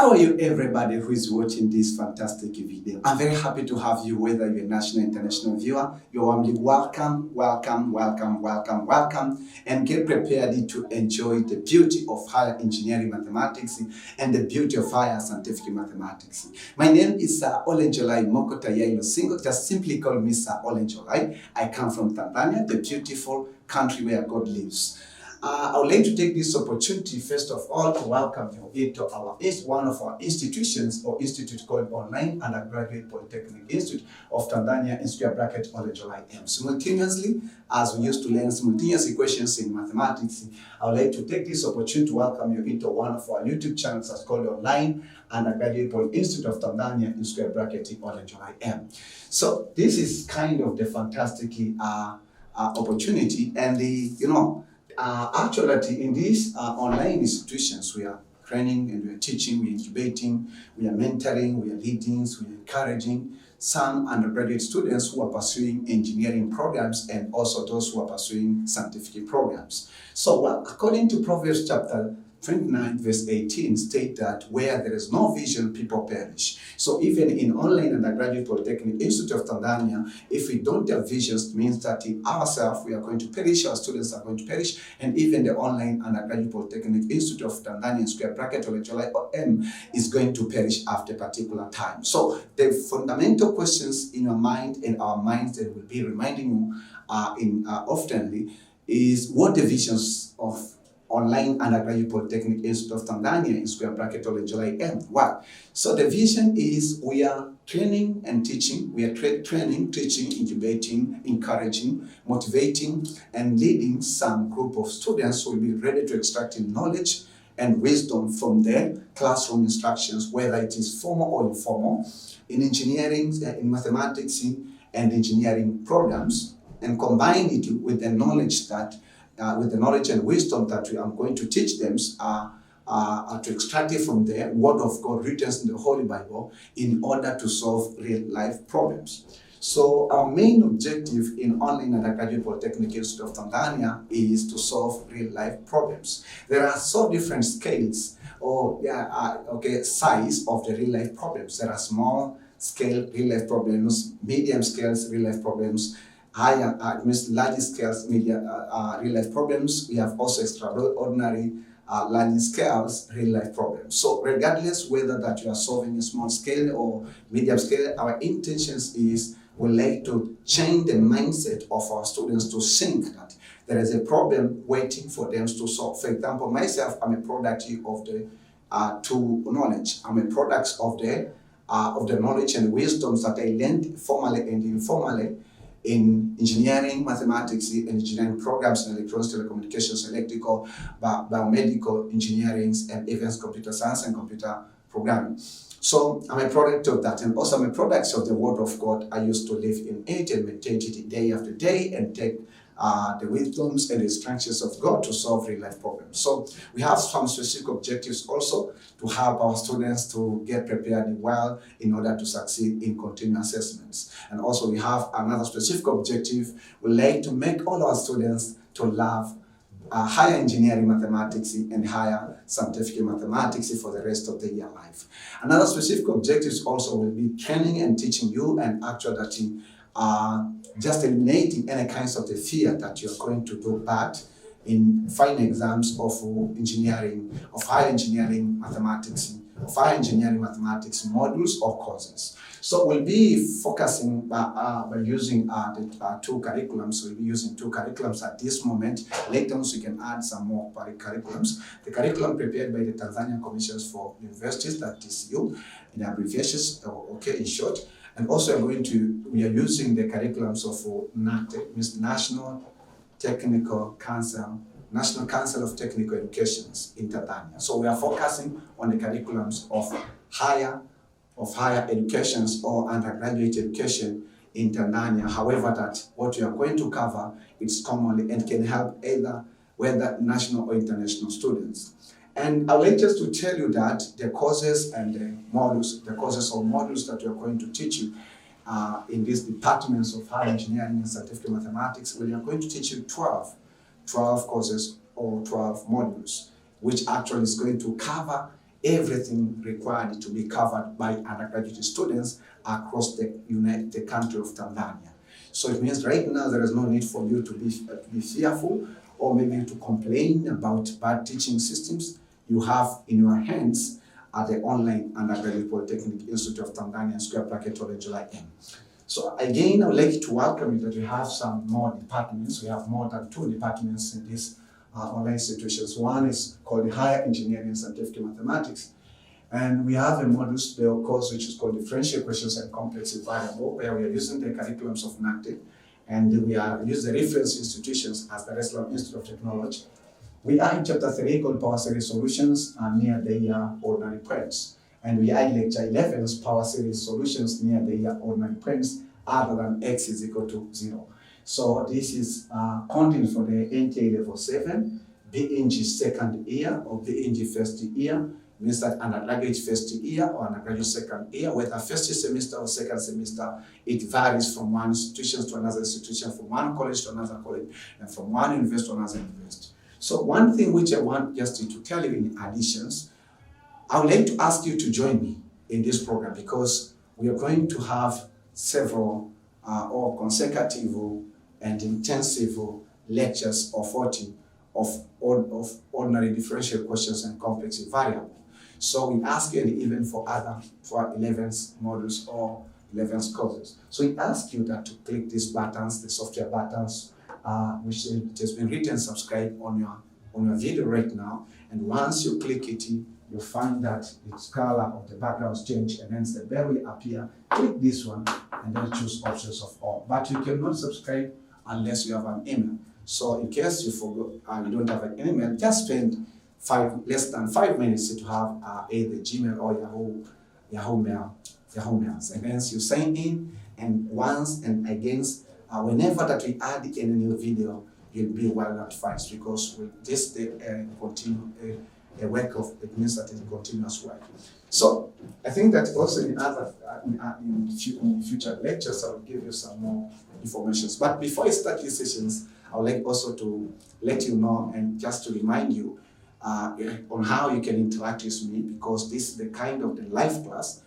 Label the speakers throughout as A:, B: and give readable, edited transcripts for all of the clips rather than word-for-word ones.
A: How are you, everybody who is watching this fantastic video? I'm very happy to have you, whether you're a national or international viewer. You're warmly welcome, and get prepared to enjoy the beauty of higher engineering mathematics and the beauty of higher scientific mathematics. My name is OLENJOLAI Moko TAYAI Single. Just simply call me Sir OLENJOLAI. I come from Tanzania, the beautiful country where God lives. I would like to take this opportunity, first of all, to welcome you into one of our institutions or institute called Online Undergraduate Polytechnic Institute of Tanzania, in square bracket OLENJOLAIM. Simultaneously, as we used to learn simultaneous equations in mathematics, I would like to take this opportunity to welcome you into one of our YouTube channels that's called Online Undergraduate Polytechnic Institute of Tanzania, in square bracket OLENJOLAIM. So this is kind of the fantastic opportunity, and actually, in these online institutions, we are training and we are teaching, we are incubating, we are mentoring, we are leading, we are encouraging some undergraduate students who are pursuing engineering programs and also those who are pursuing scientific programs. So, according to Proverbs chapter 29 verse 18 state that where there is no vision, people perish. So even in Online Undergraduate Polytechnic Institute of Tanzania, if we don't have visions, it means that in ourselves we are going to perish, our students are going to perish, and even the Online Undergraduate Polytechnic Institute of Tanzania, in square bracket OLENJOLAIM, is going to perish after a particular time. So the fundamental questions in your mind and our minds that will be reminding you oftenly is what the visions of Online Undergraduate Polytechnic Institute of Tanzania, in square bracket OLENJOLAIM. Why? So the vision is we are training and teaching. We are training, teaching, incubating, encouraging, motivating, and leading some group of students who will be ready to extract knowledge and wisdom from their classroom instructions, whether it is formal or informal, in engineering, in mathematics, and engineering programs, and combine it with the knowledge that with the knowledge and wisdom that I'm going to teach them to extract it from the Word of God written in the Holy Bible in order to solve real-life problems. So our main objective in Online Undergraduate Polytechnic Institute of Tanzania is to solve real-life problems. There are so different scales or size of the real-life problems. There are small-scale real-life problems, medium-scale real-life problems, higher, large scales, real-life problems. We have also extraordinary large scales real-life problems. So regardless whether that you are solving a small scale or medium scale, our intentions is we like to change the mindset of our students to think that there is a problem waiting for them to solve. For example, myself, I'm a product of the two knowledge. I'm a product of the knowledge and wisdoms that I learned formally and informally in engineering, mathematics, and engineering programs in electronics, telecommunications, electrical, biomedical engineering, and even computer science and computer programming. So I'm a product of that, and also I'm a product of the Word of God. I used to live in it and meditate it day after day and take the wisdoms and instructions of God to solve real-life problems. So we have some specific objectives also to help our students to get prepared well in order to succeed in continuing assessments. And also we have another specific objective. We like to make all our students to love higher engineering mathematics and higher scientific mathematics for the rest of their life. Another specific objective also will be training and teaching you and actually just eliminating any kinds of the fear that you're going to do bad in final exams of engineering, of higher engineering mathematics, modules or courses. So we'll be focusing by using the two curriculums. We'll be using two curriculums at this moment. Later on, we can add some more curriculums. The curriculum prepared by the Tanzanian Commissions for Universities, that is you, in abbreviations, in short. And also we are using the curriculums of NATE, National Council of Technical Education in Tanzania. So we are focusing on the curriculums of higher educations or undergraduate education in Tanzania. However, that what we are going to cover is commonly and can help whether national or international students. And I'd like just to tell you that the courses and the modules that we are going to teach you in these departments of higher engineering and scientific mathematics, we are going to teach you 12 courses or 12 modules, which actually is going to cover everything required to be covered by undergraduate students across the country of Tanzania. So it means right now there is no need for you to be fearful or maybe to complain about bad teaching systems. You have in your hands the online Undergraduate Polytechnic Institute of Tanzania square bracket OLENJOLAIM. So again, I would like to welcome you that we have some more departments. We have more than 2 departments in these online institutions. One is called the Higher Engineering and Scientific Mathematics. And we have a module course which is called Differential Questions and Complex Variable, where we are using the curriculums of NACTE, and we are using the reference institutions as the Dar es Salaam Institute of Technology. We are in Chapter 3 called Power Series Solutions near the ordinary points. And we are in Lecture 11's Power Series Solutions near the ordinary points other than x is equal to 0. So this is content for the NTA Level 7, BNG second year or BNG first year, means that undergraduate first year or undergraduate second year, whether first semester or second semester, it varies from one institution to another institution, from one college to another college, and from one university to another university. So one thing which I want just to tell you in additions, I would like to ask you to join me in this program because we are going to have several or consecutive and intensive lectures of ordinary differential questions and complex variable. So we ask you, and even for 11th modules or 11th courses. So we ask you that to click these buttons, the software buttons, which it has been written subscribe on your video right now. And once you click it, you'll find that its color of the background change, and hence the bell will appear. Click this one and then choose options of all. But you cannot subscribe unless you have an email. So in case you forgot you don't have an email, just spend less than 5 minutes to have either Gmail or Yahoo Mails. And hence you sign in, and once and again, whenever that we add any new video, you'll be well notified because with this continue a work of it means that it's continuous work. So I think that also in other in future lectures I will give you some more information. But before I start these sessions, I would like also to let you know and just to remind you on how you can interact with me, because this is the kind of the live class,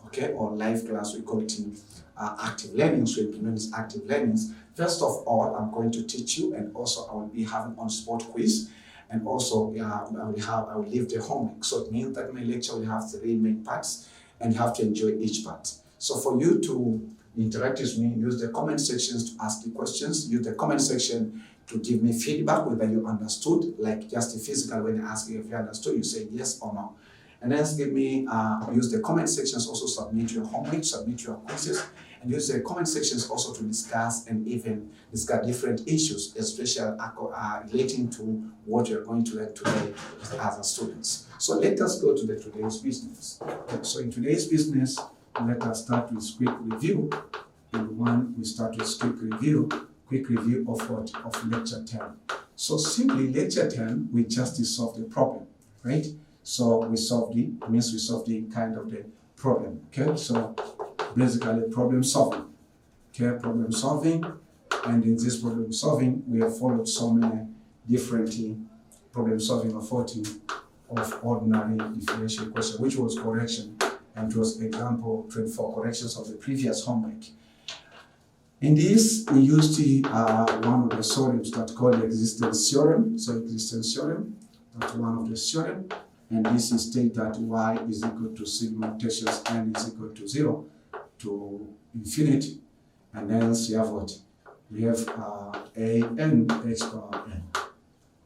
A: okay, or live class we call it in active learning. So implement this active learnings. First of all, I'm going to teach you, and also I will be having on-spot quiz, and also I will leave the homework. So it means that my lecture will have 3 main parts, and you have to enjoy each part. So for you to interact with me, use the comment sections to ask the questions, use the comment section to give me feedback whether you understood, like just physical when I ask you if you understood, you say yes or no. And then give me, use the comment sections also submit your homework, submit your quizzes, and use the comment sections also to discuss and even discuss different issues, especially relating to what you're going to learn today with other students. So let us go to today's business. So in today's business, let us start with quick review. And one, we start with quick review of what? Of lecture 10. So simply lecture 10, we just solved the problem, right? So we solved the kind of the problem, okay? So basically problem solving, okay? Problem solving, and in this problem solving, we have followed so many different problem solving of ordinary differential question, which was correction, and it was example 24 corrections of the previous homework. In this, we used one of the theorems that called the Existence Theorem. So Existence Theorem, that's one of the theorem. And this is state that y is equal to sigma notations n is equal to 0 to infinity. And then we have what? We have a n x power n.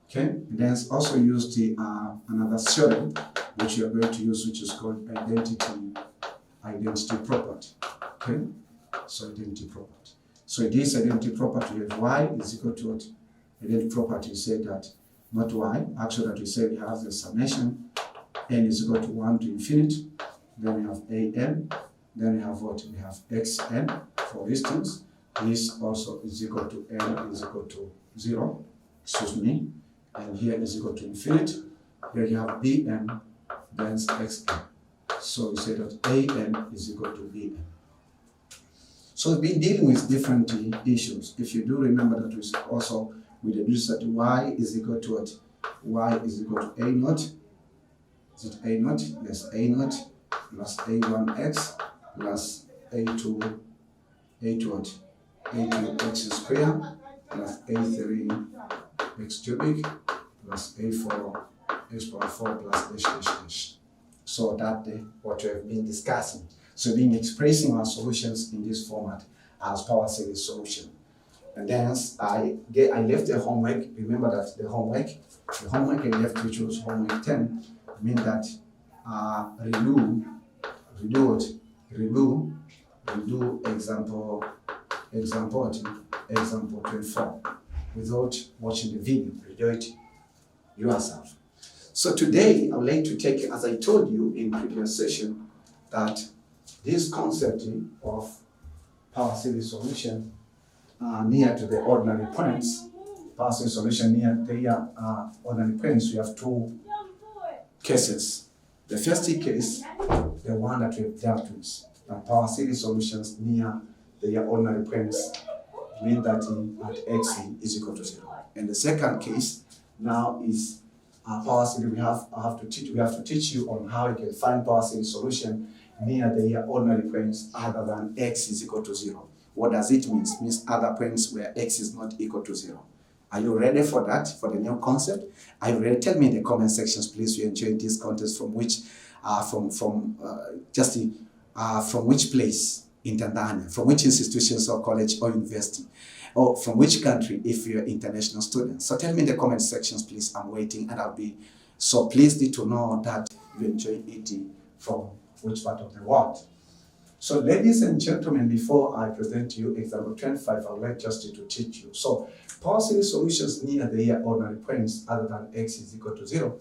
A: Okay? And then also used another theorem which we are going to use, which is called identity property. Okay? So identity property. So this identity property, we have y is equal to what? Identity property said that not y, actually that we say we have the summation n is equal to 1 to infinity, then we have an, then we have what? We have xn, for instance. This also is equal to n is equal to 0, excuse me, and here is equal to infinity. Here you have bn, then xn. So we say that an is equal to bn. So we've been dealing with different issues. If you do remember that we deduced that y is equal to what? Y is equal to a naught Is it A naught? Yes, A naught plus A1x plus A2 what? A2x squared plus A3x cubic plus A4 x power 4 plus dash dash dash. So that's what we have been discussing. So being expressing our solutions in this format as power series solution. And then I left the homework. Remember that the homework I left, which was homework 10, means that redo example 24 without watching the video. Redo it yourself. So today I would like to take, as I told you in previous session, that this concept of power series solution near to the ordinary points, power series solution near the ordinary points, we have two cases. The first case, the one that we have dealt with, power series solutions near the ordinary points, mean that at x is equal to 0. And the second case now is power series. We have to teach you on how you can find power series solution near the ordinary points other than x is equal to 0. What does it mean? It means other points where x is not equal to 0. Are you ready for that, for the new concept? Are you ready? Tell me in the comment sections, please, you enjoyed this contest from which, from which place in Tanzania, from which institutions or college or university, or from which country if you're international students. So tell me in the comment sections, please. I'm waiting, and I'll be so pleased to know that you enjoy it from which part of the world. So ladies and gentlemen, before I present to you example 25, I would like just to teach you. So power series solutions near the ordinary points other than x is equal to 0.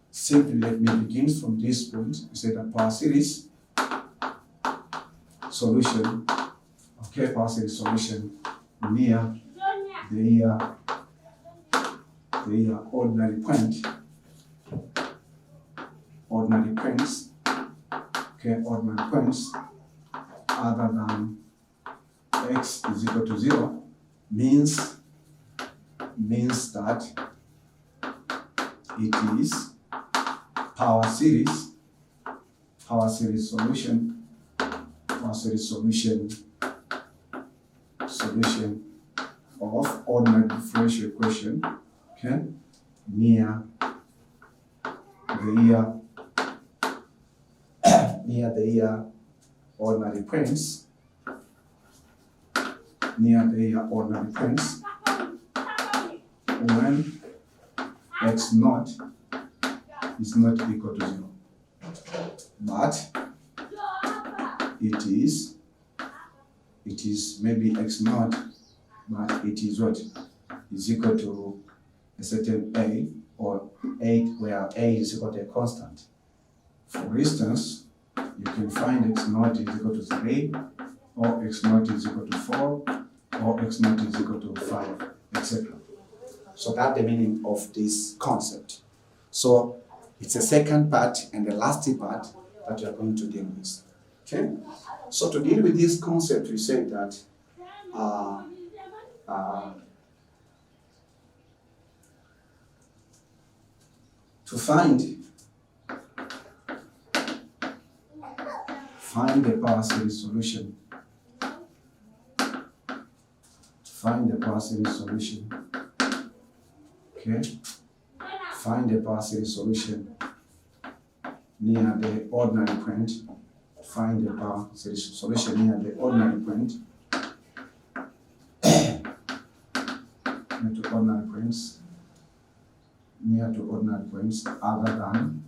A: Simply let me begin from this point. We say that power series solution, okay, power series solution near the ordinary points, okay, ordinary points other than x is equal to 0 means that it is power series solution of ordinary differential equation, okay, near the ordinary points, when x naught is not equal to 0. But it is maybe x naught, but it is what is equal to a certain a, or a where a is equal to a constant. For instance, you can find x naught is equal to 3, or x naught is equal to 4, or x naught is equal to 5, etc. So that's the meaning of this concept. So it's the second part and the last part that you are going to deal with. Okay? So to deal with this concept, we say that to find the power series solution. Okay. Find the power series solution near the ordinary point. Find the power series solution near the ordinary point. Near to ordinary points other than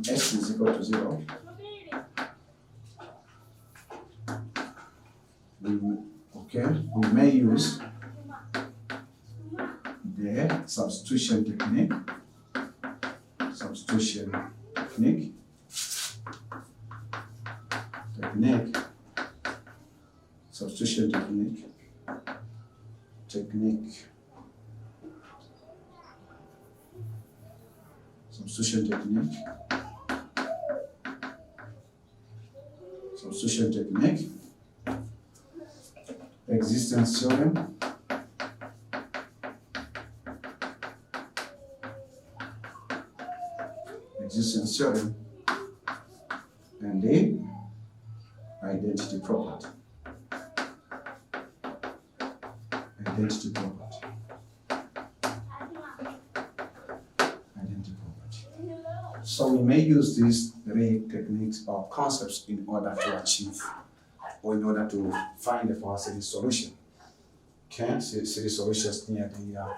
A: x is equal to 0. We may use the substitution technique. Substitution technique, existence theorem, theorem and the identity property. Identity property. Identity property. So we may use these three techniques or concepts in order to achieve or in order to find a power series solution. Okay, series solutions near the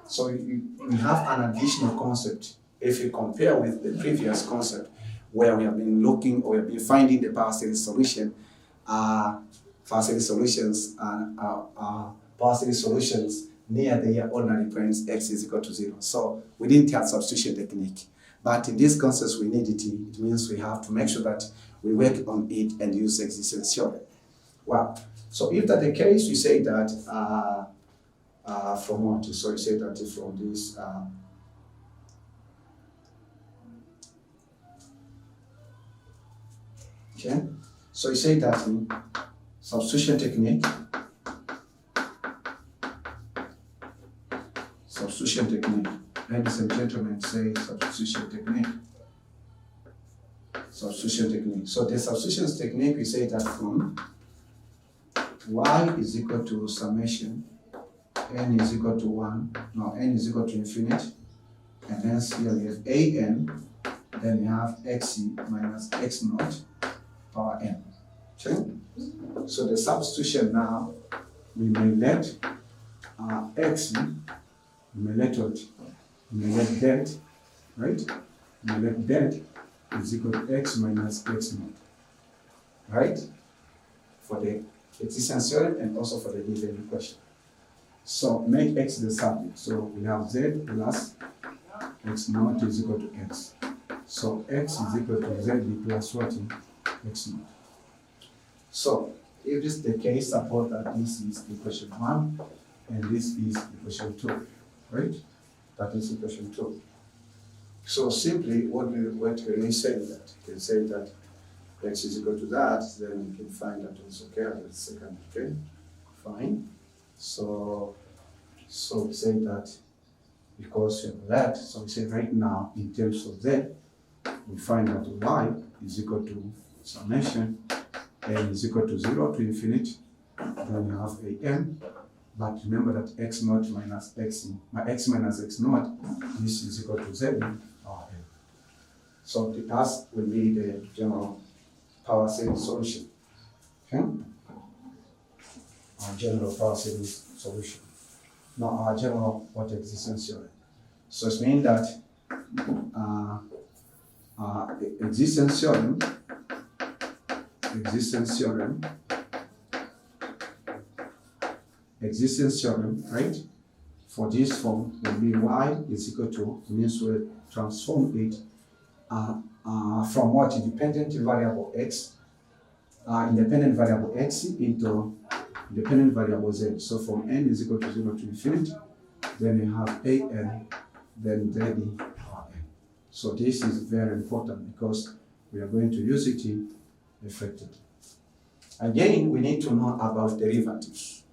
A: so we have an additional concept if you compare with the previous concept where we have been looking or we have been finding the power series solution. Power series solutions power series solutions near the ordinary points x is equal to 0. So we didn't have substitution technique. But in this concept we need it. It means we have to make sure that we work on it and use existence theorem. Well, so if that's the case, we say that from what? So we say that from this okay. So we say that in substitution technique. Substitution technique. Ladies and gentlemen, say substitution technique. Substitution technique. So the substitution technique, we say that from y is equal to summation n is equal to 1, no, n is equal to infinity, and then here we have an, then we have x minus x naught power n. Okay? So the substitution now, we may let x, we may let what? We may let that, right? We may let that is equal to x minus x naught, right? For the existence theorem and also for the given equation. So make x the subject. So we have z plus x naught is equal to x. So x is equal to z plus what? X naught. So if this is the case, suppose that this is equation 1 and this is equation 2, right? That is equation 2. So simply what can we say that? You can say that x is equal to that, then we can find that it's okay at the second, okay? Fine. So we say that because we have that, so we say right now in terms of z, we find that y is equal to summation n is equal to 0 to infinity, then you have a n, but remember that x naught minus x minus x naught, this is equal to z power n. So that will be the general power series solution. Okay? Our general power series solution. Now our general what existence theorem. So it means that existence theorem, right? For this form will be y is equal to, means we'll transform it from what? Independent variable x, independent variable x into independent variable z. So from n is equal to 0 to infinity, then you have an, then z power n. So this is very important because we are going to use it effectively. Again, we need to know about derivatives,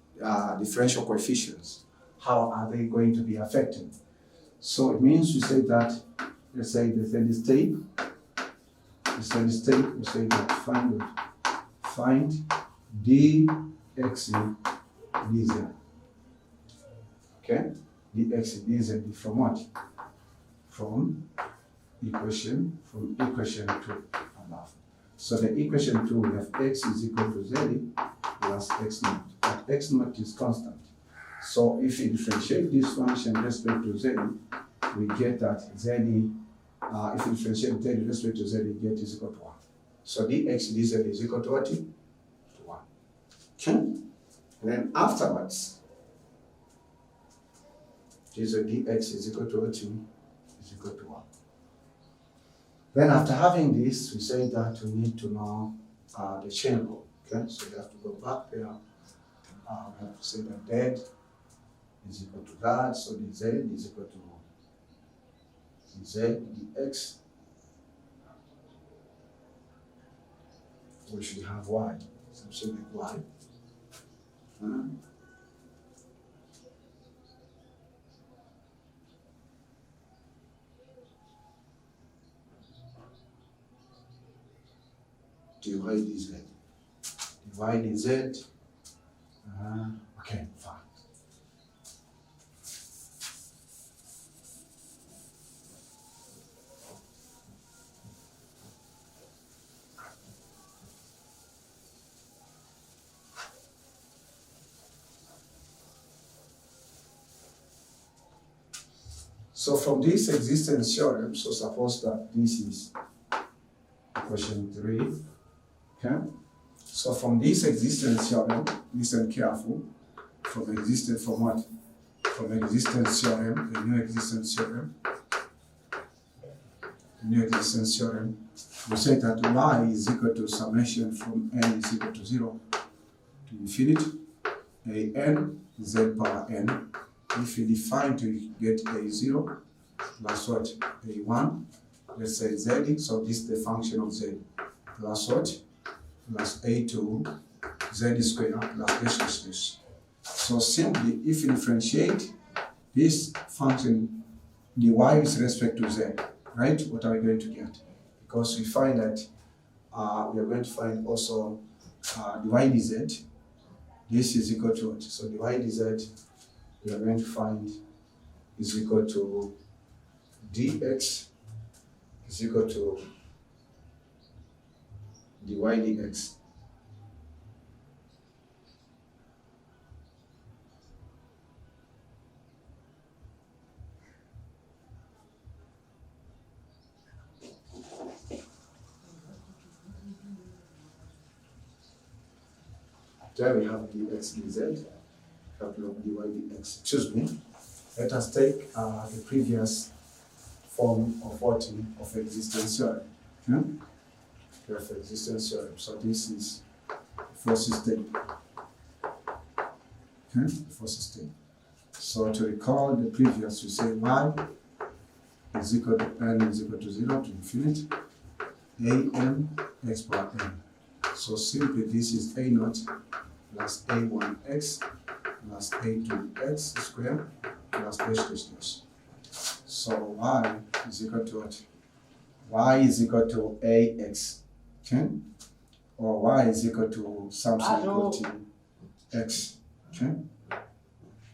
A: differential coefficients. How are they going to be affected? So it means we say that, let's say the steady state, we say that find dx dz. Okay? dx dz from what? From equation 2 above. So the equation 2, we have x is equal to z plus x naught. But x naught is constant. So if you differentiate this function with respect to z, we get that z, if you differentiate z with respect to z, we get is equal to 1. So dx dz is equal to what? To 1. Okay? And then afterwards, dx is equal to what? Is equal to 1. Then after having this, we say that we need to know the chain rule. Okay, so we have to go back there. We have to say that z is equal to that, so the z is equal to z dx. We should have y, so y. dy dz. Dy dz. Okay, fine. So from this existence theorem, so suppose that this is question 3, okay? So from this existence theorem, listen careful, from what? From existence theorem, the new existence theorem, we say that y is equal to summation from n is equal to 0 to infinity, a n z power n. If you define to get a0 plus what? a1, let's say z, so this is the function of z, plus what? Plus a2 z squared plus this. So simply, if you differentiate this function dy with respect to z, right? What are we going to get? Because we find that we are going to find also dy dz. This is equal to what? So dy dz we are going to find is equal to dx is equal to dy dx. There we have dx dz. Capital of dy dx. Excuse me. Let us take the previous form of what of existence theorem. We have existence theorem. So this is force state. Okay, force state. So to recall the previous, we say y is equal to n is equal to 0 to infinity, a n x power n. So simply this is a naught plus a1x plus a2x squared plus dash. So y is equal to what? Y is equal to ax, okay? Or y is equal to something equal to x, okay?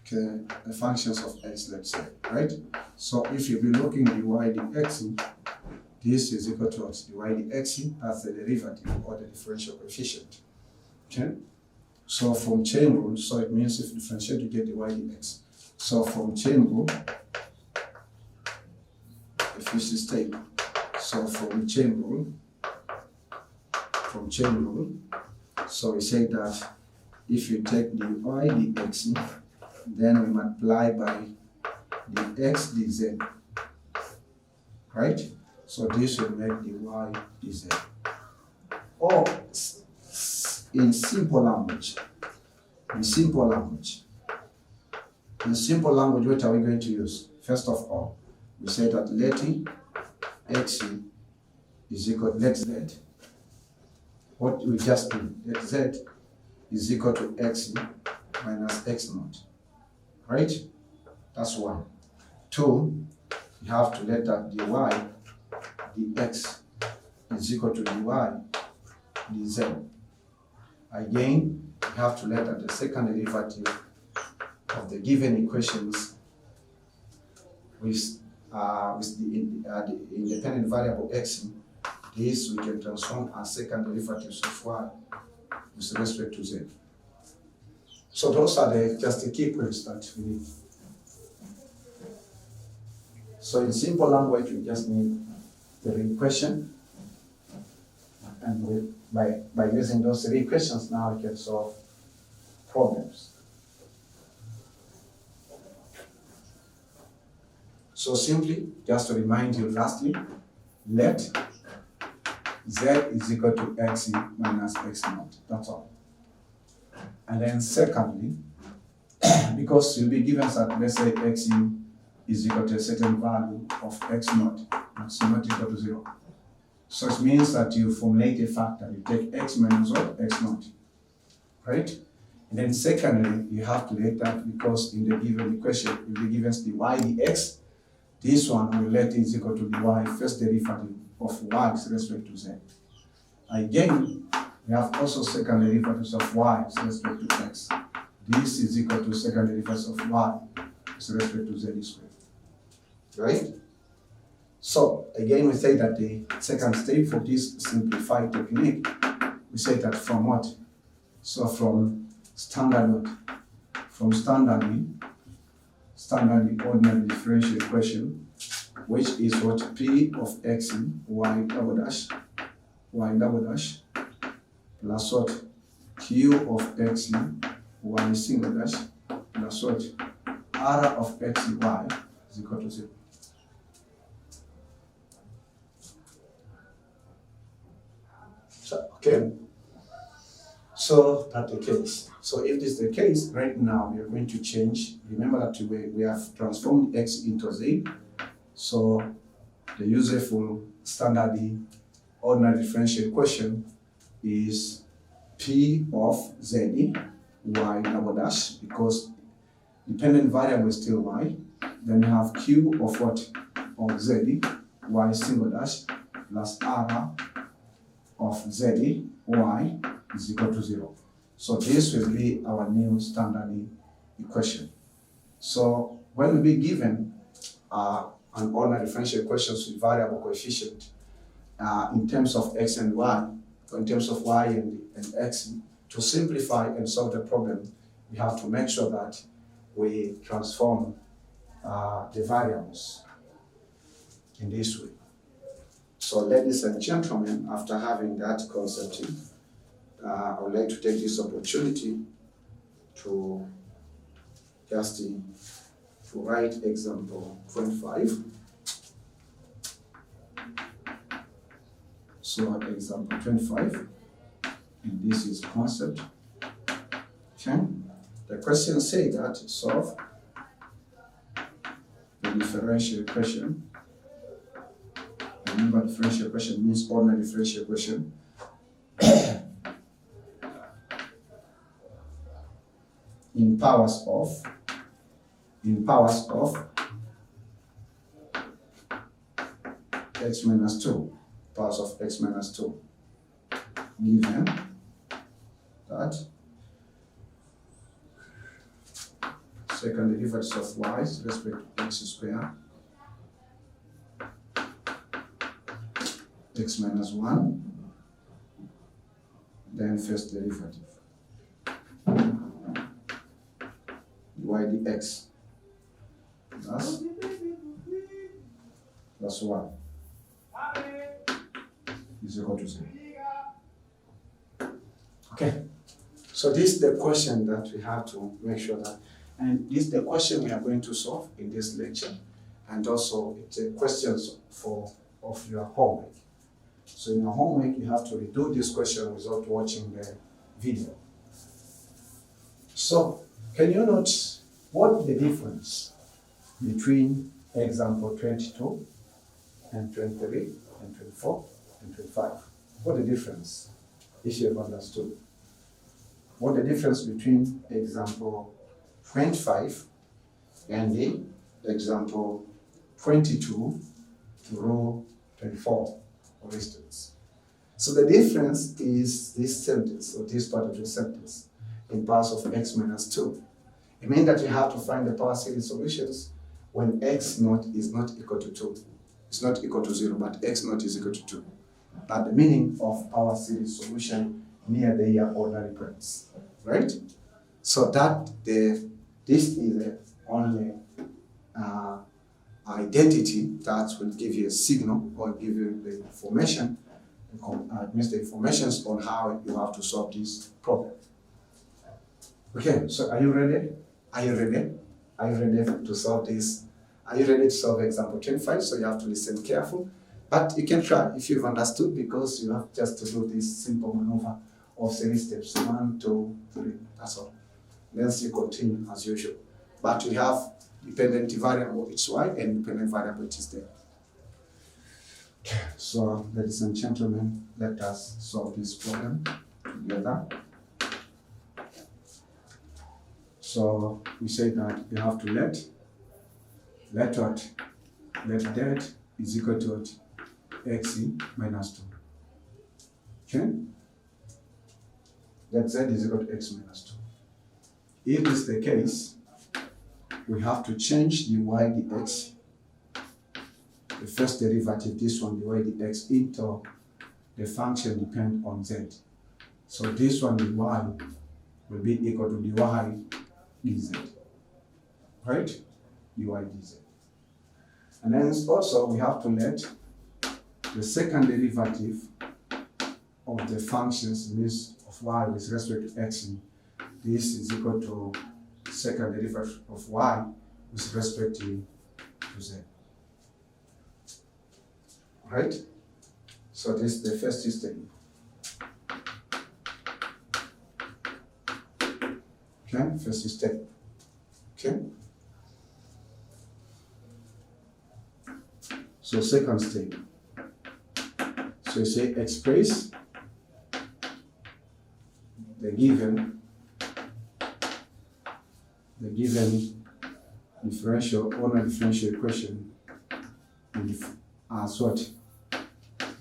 A: Okay, the functions of x, let's say, right? So if you be looking dy dx, this is equal to what? Dy dx, that's the derivative or the differential coefficient, okay? So from chain rule, so it means if you differentiate, you get dy dx. So from chain rule, if this is stable, so from chain rule, so we say that if you take dy dx, then we multiply by dx dz, right? So this will make dy dz. Or in simple language, what are we going to use? First of all, we say that let x is equal to let z. What we just do, let z is equal to x minus x naught, right? That's 1. 2, you have to let that dy dx is equal to dy dz. Again, you have to let that the second derivative of the given equations with the independent variable x, this we can transform as second derivatives of y with respect to z. So those are just the key points that we need. So in simple language, we just need the equation, and by using those 3 equations, now we can solve problems. So simply, just to remind you lastly, let z is equal to x minus x naught. That's all. And then secondly, because you'll be given that, let's say x is equal to a certain value of x naught, that's not equal to 0. So it means that you formulate a factor. You take x minus what? X naught, right? And then secondly, you have to let that, because in the given equation, you'll be given dy dx. This one will let is equal to dy first derivative of y with respect to z. Again, we have also second derivatives of y with respect to x. This is equal to second derivatives of y with respect to z squared. Right? So, again, we say that the second step for this simplified technique, we say that from what? So, from standard what? From standard ordinary differential equation, which is what? P of x y double dash plus what? Q of x y single dash plus what? R of x y is equal to 0. So, okay. So that's the case. So if this is the case, right now we are going to change. Remember that we have transformed x into z. So the useful standard ordinary differential equation is P of z y double dash, because dependent variable is still y. Then you have Q of what? Of z y single dash plus R of z y is equal to 0. So this will be our new standard equation. So when we be given an ordinary differential equation with variable coefficient in terms of x and y, or in terms of y and x, to simplify and solve the problem, we have to make sure that we transform the variables in this way. So ladies and gentlemen, after having that concept, I would like to take this opportunity to just to write example 25. So example 25, and this is concept. Okay. The question says that solve the differential equation. Remember, differential equation means ordinary differential equation. in powers of x minus 2, powers of x minus 2, given that second derivatives of y with respect to x squared, x minus 1, then first derivative y dx plus 1 is equal to 0. Okay, so this is the question that we have to make sure that, and this is the question we are going to solve in this lecture, and also it's a question of your homework. So in your homework, you have to redo this question without watching the video. So can you note what the difference between example 22 and 23 and 24 and 25? What the difference, if you have understood? What the difference between example 25 and the example 22 through 24, for instance. So the difference is this sentence, or this part of the sentence, in powers of x minus 2. It means that you have to find the power series solutions when x naught is not equal to 2. It's not equal to 0, but x naught is equal to 2. That's the meaning of power series solution near the ordinary points, right? So this is the only identity that will give you a signal or give you the information, it means the informations on how you have to solve this problem. Okay, so are you ready? Are you ready? Are you ready to solve this? Are you ready to solve example 25? So you have to listen careful. But you can try if you've understood, because you have just to do this simple maneuver of 3 steps. 1, 2, 3. That's all. Then you continue as usual. But we have dependent variable, it's y, and dependent variable, it is there. So, ladies and gentlemen, let us solve this problem together. So we say that you have to let that is equal to x minus 2. Okay? That z is equal to x minus 2. If this is the case, we have to change the y dx, the first derivative, this one, the y dx, into the function depend on z. So this one, the y, will be equal to the y dz. Right? dy dz. And then also we have to let the second derivative of the functions, means of y with respect to x, this is equal to second derivative of y with respect to z. Right? So this is the first step. Okay, first step. Okay. So second step. So you say express the given differential ordinary differential equation as what?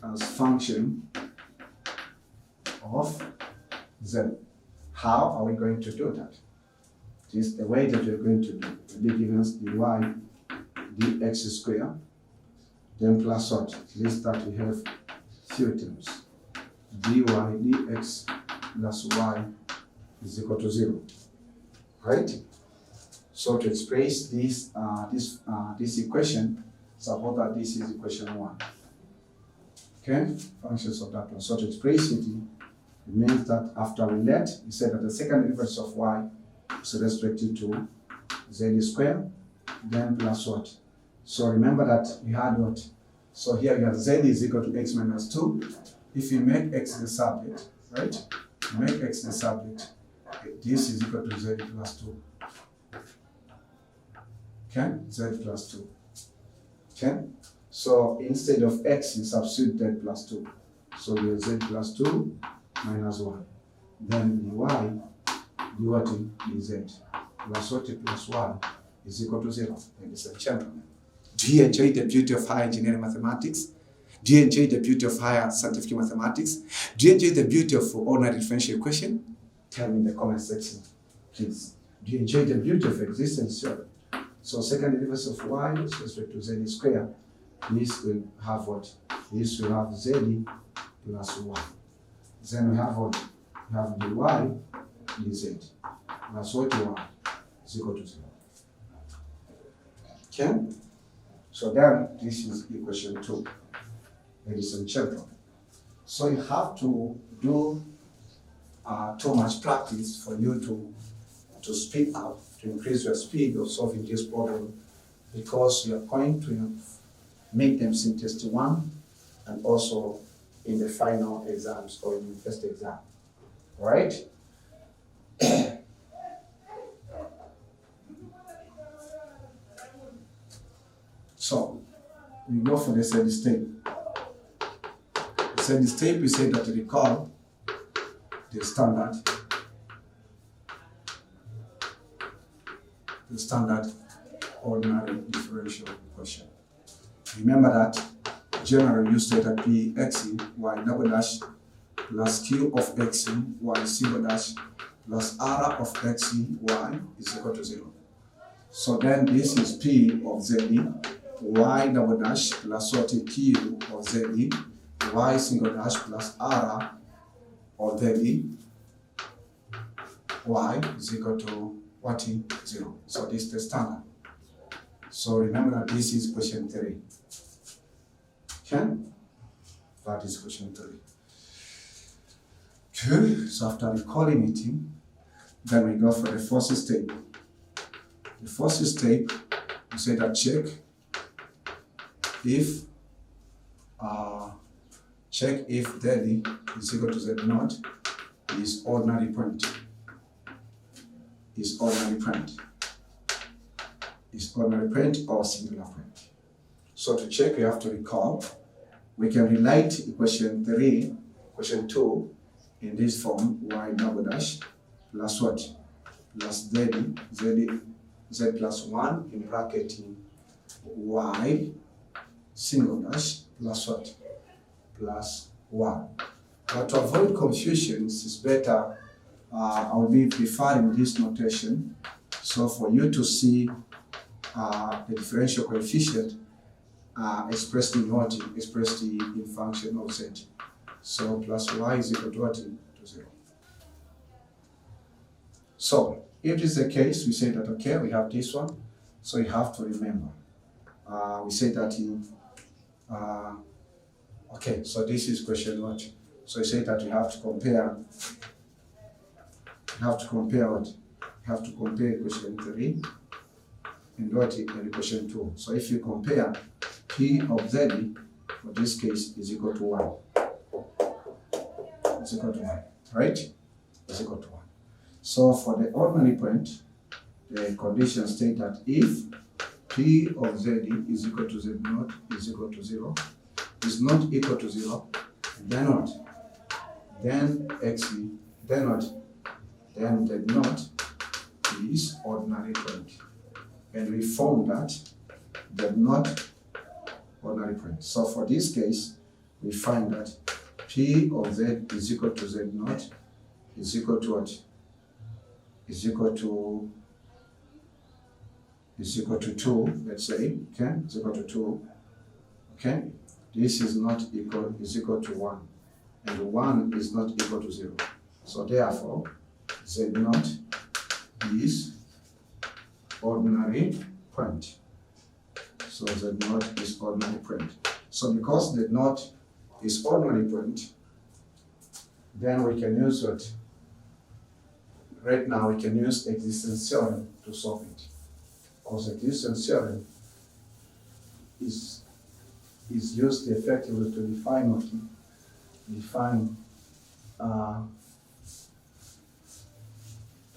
A: As function of z. How are we going to do that? This is the way that we're going to do it. We'll be given us dy dx squared, then plus what? At least that we have few terms. dy dx plus y is equal to 0. Right? So to express this equation, suppose that this is equation 1. Okay? Functions of that one. So to express it means that after we said that the second derivative of y is restricted to z squared, then plus what? So remember that we had what? So here we have z is equal to x minus 2. If you make x the subject, right? Make x the subject, this is equal to z plus 2. Okay? Z plus 2. Okay? So instead of x, you substitute z plus 2. So we have z plus 2 minus 1. Then the y, the what is z, plus what plus 1 is equal to 0. Ladies and gentlemen, do you enjoy the beauty of higher engineering mathematics? Do you enjoy the beauty of higher scientific mathematics? Do you enjoy the beauty of ordinary differential equation? Tell me in the comment section, please. Do you enjoy the beauty of existence theorem? So second derivative of y with respect to z squared, this will have what? This will have z plus 1. Then we have what? We have dy dz plus what y is equal to 0. Okay? So then this is equation 2. Ladies and gentlemen. So you have to do too much practice for you to speed up, to increase your speed of solving this problem, because you are going to make them in test 1 and also in the final exams or in the first exam. All right? So we go for the third step. The third step, we say that we recall the standard ordinary differential equation. Remember that generally you state that p x y double dash plus q of x y single dash plus r of x y is equal to 0. So then this is p of z y double dash plus what q of z y single dash plus r of z y is equal to what? 0. So this is the standard. So remember that this is question 3. Okay? That is question 3. Okay, so after recalling it, then we go for the fourth step. The fourth step, we say that check if z is equal to z naught is ordinary point. Is ordinary point. Is ordinary point or singular point. So to check, we have to recall. We can relate equation 3, equation 2 in this form, y double dash plus what? Plus z plus 1 in bracket y single dash plus what? Plus 1. But to avoid confusions, it's better, I'll be preferring this notation. So for you to see the differential coefficient expressed in what? Expressed in function of z. So plus y is equal to what? To 0. So if this is the case, we say that, okay, we have this one. So you have to remember. We say that in, okay, so this is question what? So you say that you have to compare, what? You have to compare question 3 and what? And question 2. So if you compare P of Z, for this case, is equal to 1. Is equal to 1, right? Is equal to 1. So for the ordinary point, the condition states that if P of Z is equal to Z naught is equal to 0, is not equal to 0, then what? Then XE, then what? Then Z naught is ordinary point. And we found that Z naught ordinary point. So for this case, we find that P of Z is equal to Z naught is equal to what? Is equal to 2, let's say, okay? Is equal to 2, okay? This is not equal, is equal to 1, and 1 is not equal to 0. So therefore, Z naught is ordinary point. So Z naught is ordinary point. So because Z naught is ordinary point, then we can use what? Right now we can use existence theorem to solve it. Because existence theorem is used effectively to define what?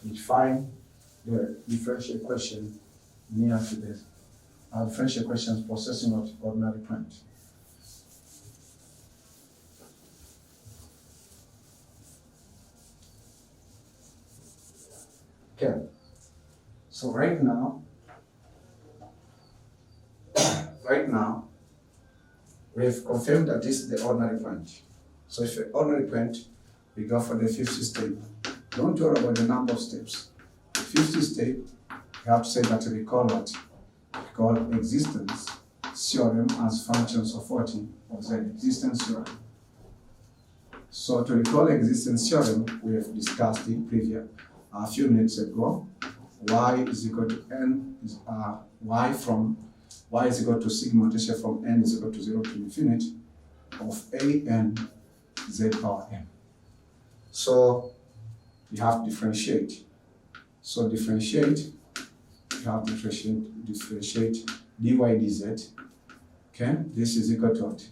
A: Define the differential equation near to the differential equations possessing what? Ordinary point. Okay, so right now, we've confirmed that this is the ordinary point. So if the ordinary point, we go for the 50th step. Don't worry about the number of steps. The 50th step, you have to say that we call what? We call existence theorem as functions of what? Of the existence theorem. So to recall existence theorem, we have discussed it previous. A few minutes ago, y is equal to n, y is equal to sigma notation from n is equal to 0 to infinity of a n z power n. So you have to differentiate. So differentiate, you have to differentiate dy dz. Okay, this is equal to what?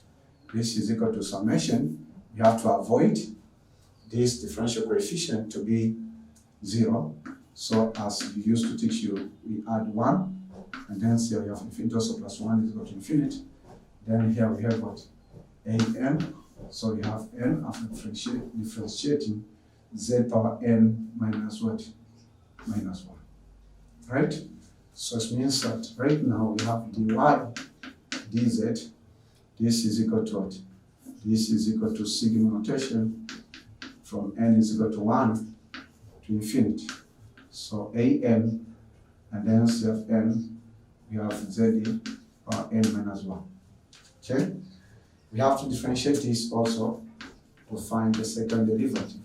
A: This is equal to summation. You have to avoid this differential coefficient to be 0. So as we used to teach you, we add 1, and then here we have infinity also plus 1 is equal to infinity. Then here we have what? An. So we have n after differentiating z power n minus what? Minus 1. Right? So it means that right now we have dy dz. This is equal to what? This is equal to sigma notation from n is equal to 1 to infinity. So an, and then Cfn, we have z power n minus 1. Okay? We have to differentiate this also to find the second derivative.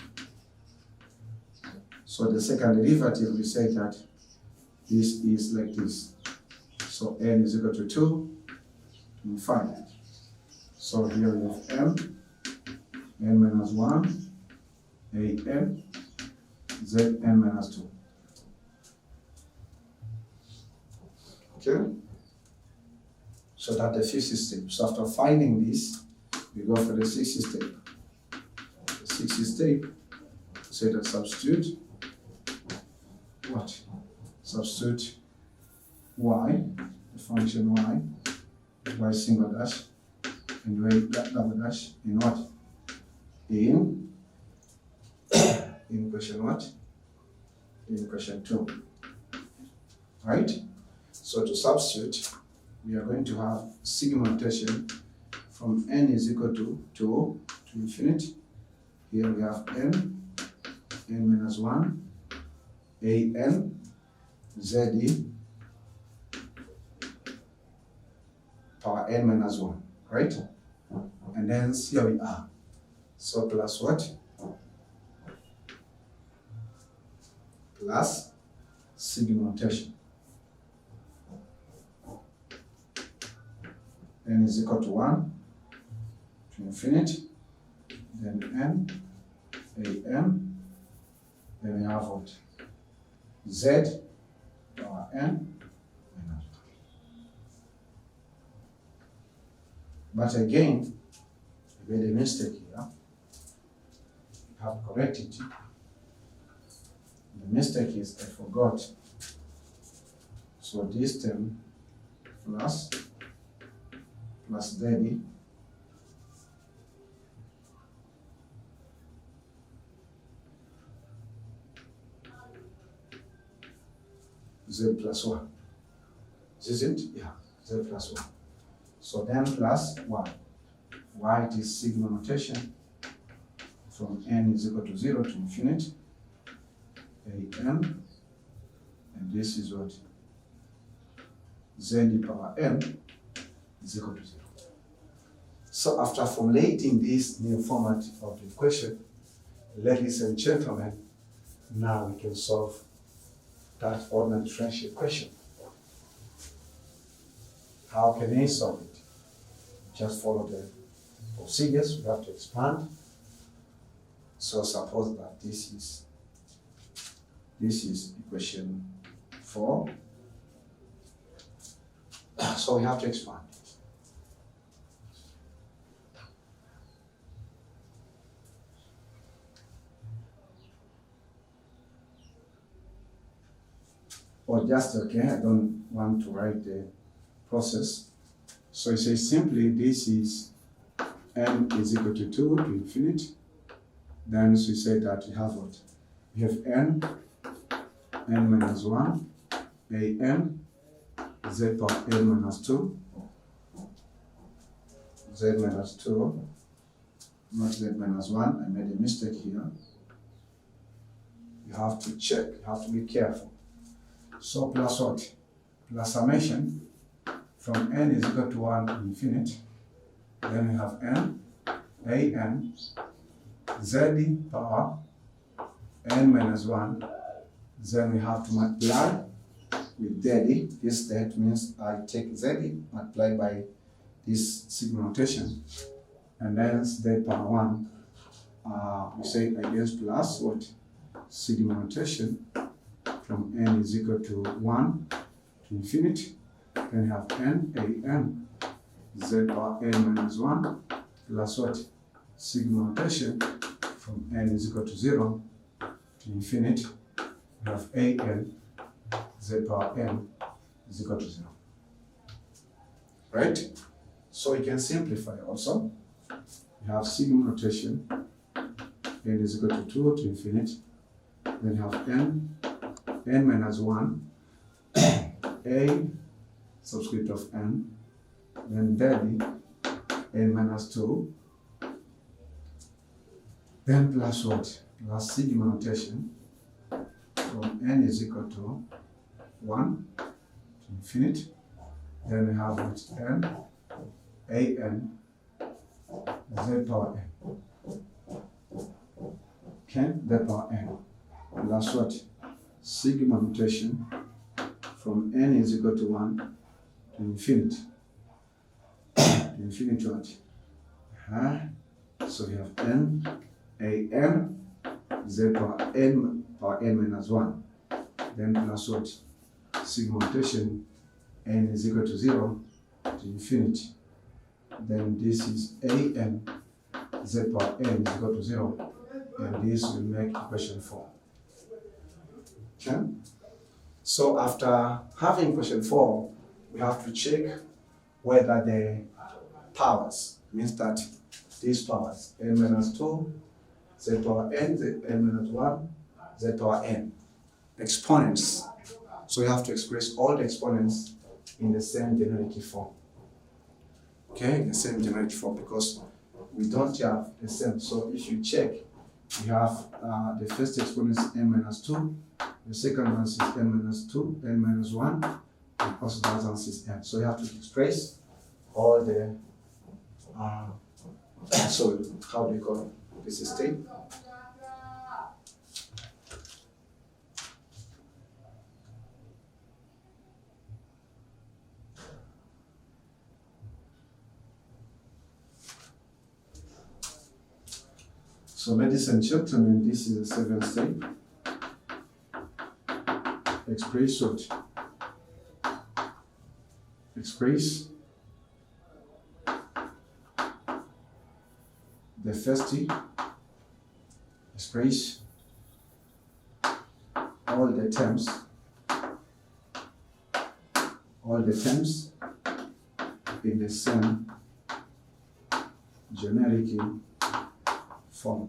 A: So the second derivative, we say that this is like this. So n is equal to 2 to infinity. So here we have n minus 1, an, zn minus 2. Okay? So that's the 50th step. So after finding this, we go for the 60th step. The 60th step, say that substitute what? Substitute y, the function y single dash, and y double dash in what? In question what? In question 2. Right? So to substitute, we are going to have sigma notation from n is equal to 2 to infinity Here we have n minus 1, an, z power n minus 1, right? And then here we are. So plus what? Plus sigma notation. N is equal to 1 to infinity, then n, an, then we have what? Z power n minus 1. But again, we made a mistake here. We have to correct it. The mistake is I forgot. So this term plus daddy z plus 1. Isn't it? Yeah, z plus 1. So then plus 1. Why it is sigma notation from n is equal to 0 to infinity, an, and this is what? Z power n is equal to 0. So after formulating this new format of the equation, ladies and gentlemen, now we can solve that ordinary differential equation. How can we solve it? Just follow the procedures. We have to expand. So suppose that this is equation 4. So we have to expand. Or just, okay, I don't want to write the process. So it says simply this is n is equal to 2 to infinity. Then we say that we have what? We have n minus 1, an, z power n minus 2, z minus 2, not z minus 1. I made a mistake here. You have to check, you have to be careful. So plus what? Plus summation from n is equal to 1 to infinity. Then we have n, an, z power n minus 1. Then we have to multiply with daddy. This that means I take z multiplied by this sigma notation. And then z power 1. We say I guess plus what? Sigma notation from n is equal to 1 to infinity. Then we have an, z power n minus 1 plus what? Sigma notation from n is equal to 0 to infinity. We have an, z power n is equal to 0. Right? So we can simplify also. We have sigma notation, n is equal to 2 to infinity. Then you have n minus 1, a subscript of n, then daddy, n minus 2, then plus what? Plus sigma notation from n is equal to 1 to infinity. Then we have what? an, z power n. Okay, z power n. Plus what? Sigma notation from n is equal to 1 to infinity. To infinity what? So we have an, z power n minus 1. Then plus what? Sigma notation, n is equal to 0 to infinity. Then this is an, z power n is equal to 0. And this will make equation 4. Okay? So after having equation 4, we have to check whether the powers, means that these powers, n minus 2, z power n, n minus 1, z power n, exponents. So you have to express all the exponents in the same generic form. Okay, in the same generic form, because we don't have the same. So if you check, we have the first exponent is n minus 2, the second one is n minus 2, n minus 1, and also the other one is n. So you have to express all the, so how do you call this state? So ladies and gentlemen, this is the seventh state. Express what? Express the first t, express all the terms in the same generic form.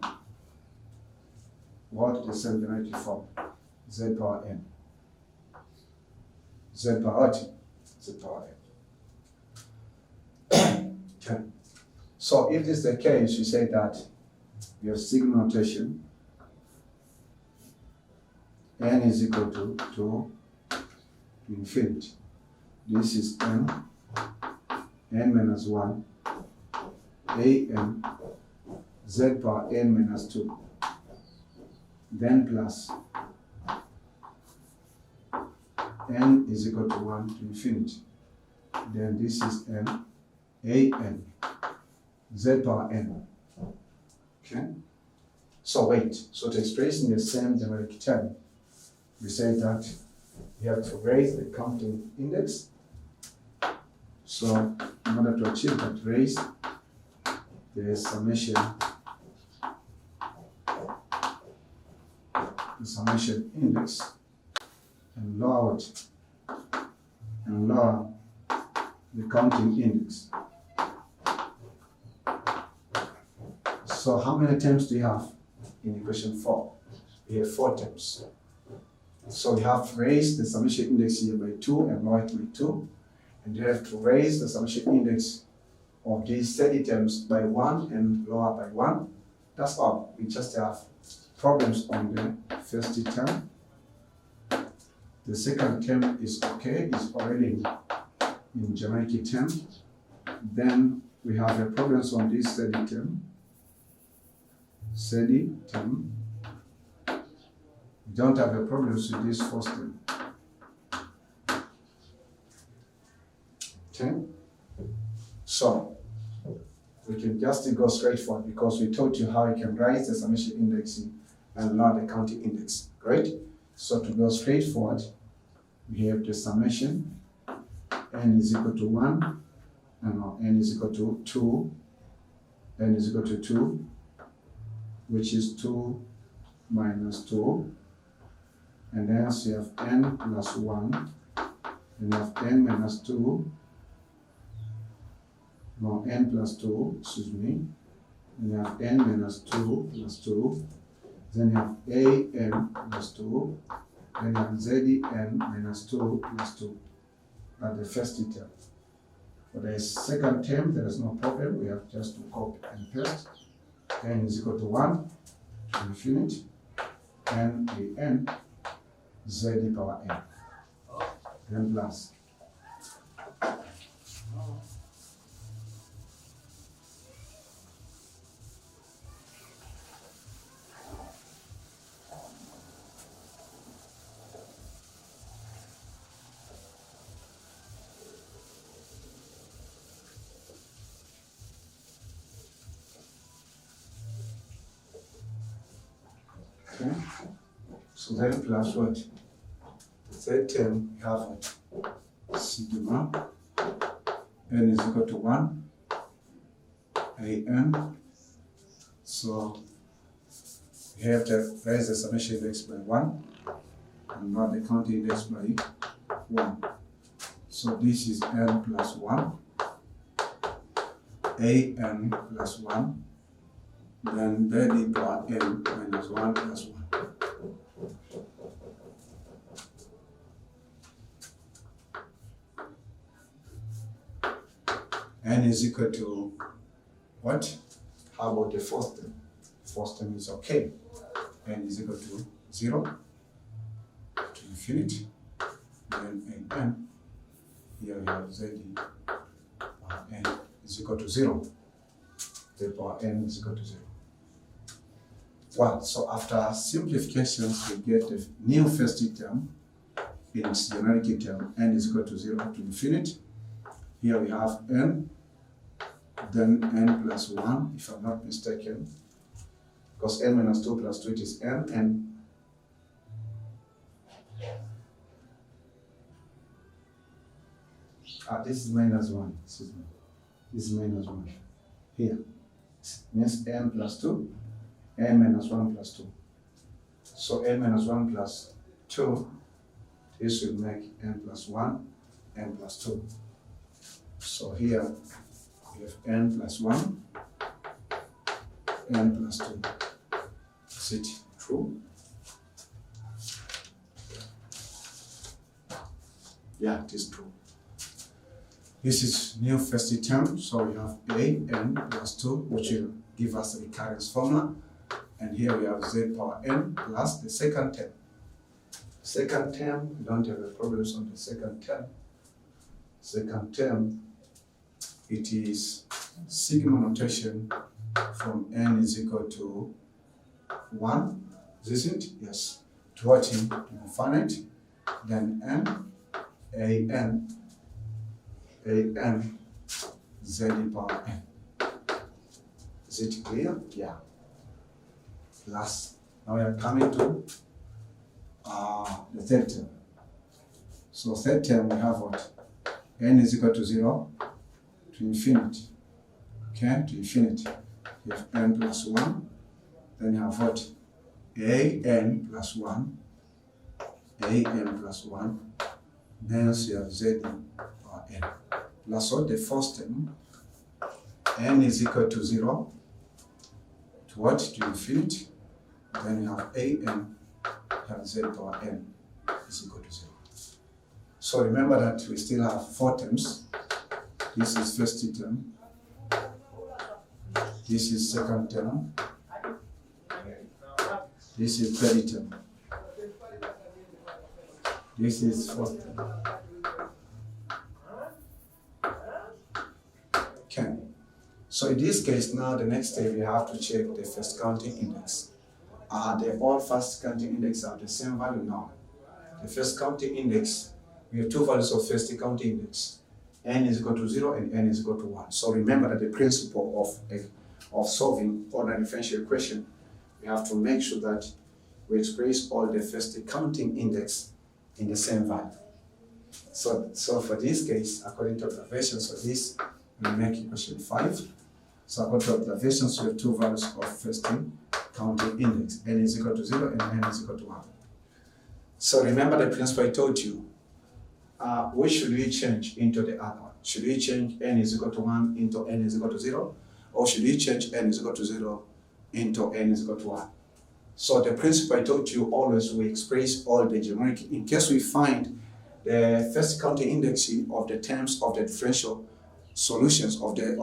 A: What the same generic form? Z power n. Z power t. Z power n. Okay. So if this is the case, you say that we have signal notation. N is equal to infinity. This is n minus 1, an, z power n minus 2, then plus n is equal to 1 to infinity. Then this is n, an, z power n. Okay? So wait, so to express in the same generic term, we say that we have to raise the counting index. So in order to achieve that, raise the summation index and lower it, and lower the counting index. So how many terms do you have in equation 4? We have 4 terms. So we have raised the summation index here by 2 and lower it by 2. And you have to raise the summation index of these 30 terms by 1 and lower by 1. That's all. We just have problems on the first term. The second term is okay, it's already in generic term. Then we have the problems on this steady term. Steady term. We don't have the problems with this first term. Okay? So we can just go straight forward because we taught you how you can raise the summation index and lower the counting index. Great? So to go straight forward, we have the summation n is equal to 1, and n is equal to 2, n is equal to 2, which is 2 minus 2, and then we have n plus 1, and we have n minus 2, no, n plus 2, excuse me, and we have n minus 2 plus 2, then you have an plus 2, then you have zn minus 2 plus 2 at the first term. For the second term, there is no problem. We have just to copy and paste. N is equal to 1 to infinity, n z power n, then plus. Okay, so then plus what? The third term, we have what? Sigma n is equal to 1, an. So we have to raise the summation index by 1 and not the counting index by 1. So this is n plus 1, an plus 1. Then d power n minus 1 plus 1. N is equal to what? How about the fourth term? first term is okay. N is equal to 0 to infinity. Then An, here we have Z power N is equal to 0. Z power N is equal to 0. Well, so after simplifications, we get the new first term in its generic term. N is equal to 0 to infinity. Here we have N, then N plus 1, if I'm not mistaken, because N minus 2 plus 2 it is N, and this is minus 1, excuse me. This is minus 1. Here, it means N plus 2, N minus 1 plus 2. So N minus 1 plus 2, this will make N plus 1, N plus 2. So here we have N plus 1, N plus 2. Is it true? Yeah, it is true. This is new first term, so we have A, N plus 2, which will give us the recurrence formula. And here we have Z power N plus the second term. Second term, we don't have a problems on the second term. Second term, it is sigma notation from N is equal to 1, isn't it? Yes. To what? To infinite. Then N, A-N, A-N, Z power N. Is it clear? Yeah. Plus, now we are coming to the third term. So third term, we have what? N is equal to 0 to infinity. Okay, to infinity. You have N plus 1. Then you have what? A-N plus 1. A-N plus 1. Then you have Z power N. Plus what? The first term. N is equal to 0 to what? To infinity. Then you have A-N, you have Z power N is equal to 0. So remember that we still have 4 terms. This is first term. This is second term. This is third term. This is fourth term. Okay. So in this case now, the next step we have to check the first counting index. All first counting index have the same value now. The first counting index, we have 2 values of first counting index. N is equal to 0 and N is equal to 1. So remember that the principle of solving ordinary differential equation, we have to make sure that we express all the first counting index in the same value. So for this case, according to observations, so this will make equation 5. So according to observations, we have 2 values of first counting index. N is equal to 0 and N is equal to 1. So remember the principle I told you. Which should we change into the other one? Should we change N is equal to 1 into N is equal to 0? Or should we change N is equal to 0 into N is equal to 1? So the principle I told you, always we express all the generic. In case we find the first counting index of the terms of the differential solutions of the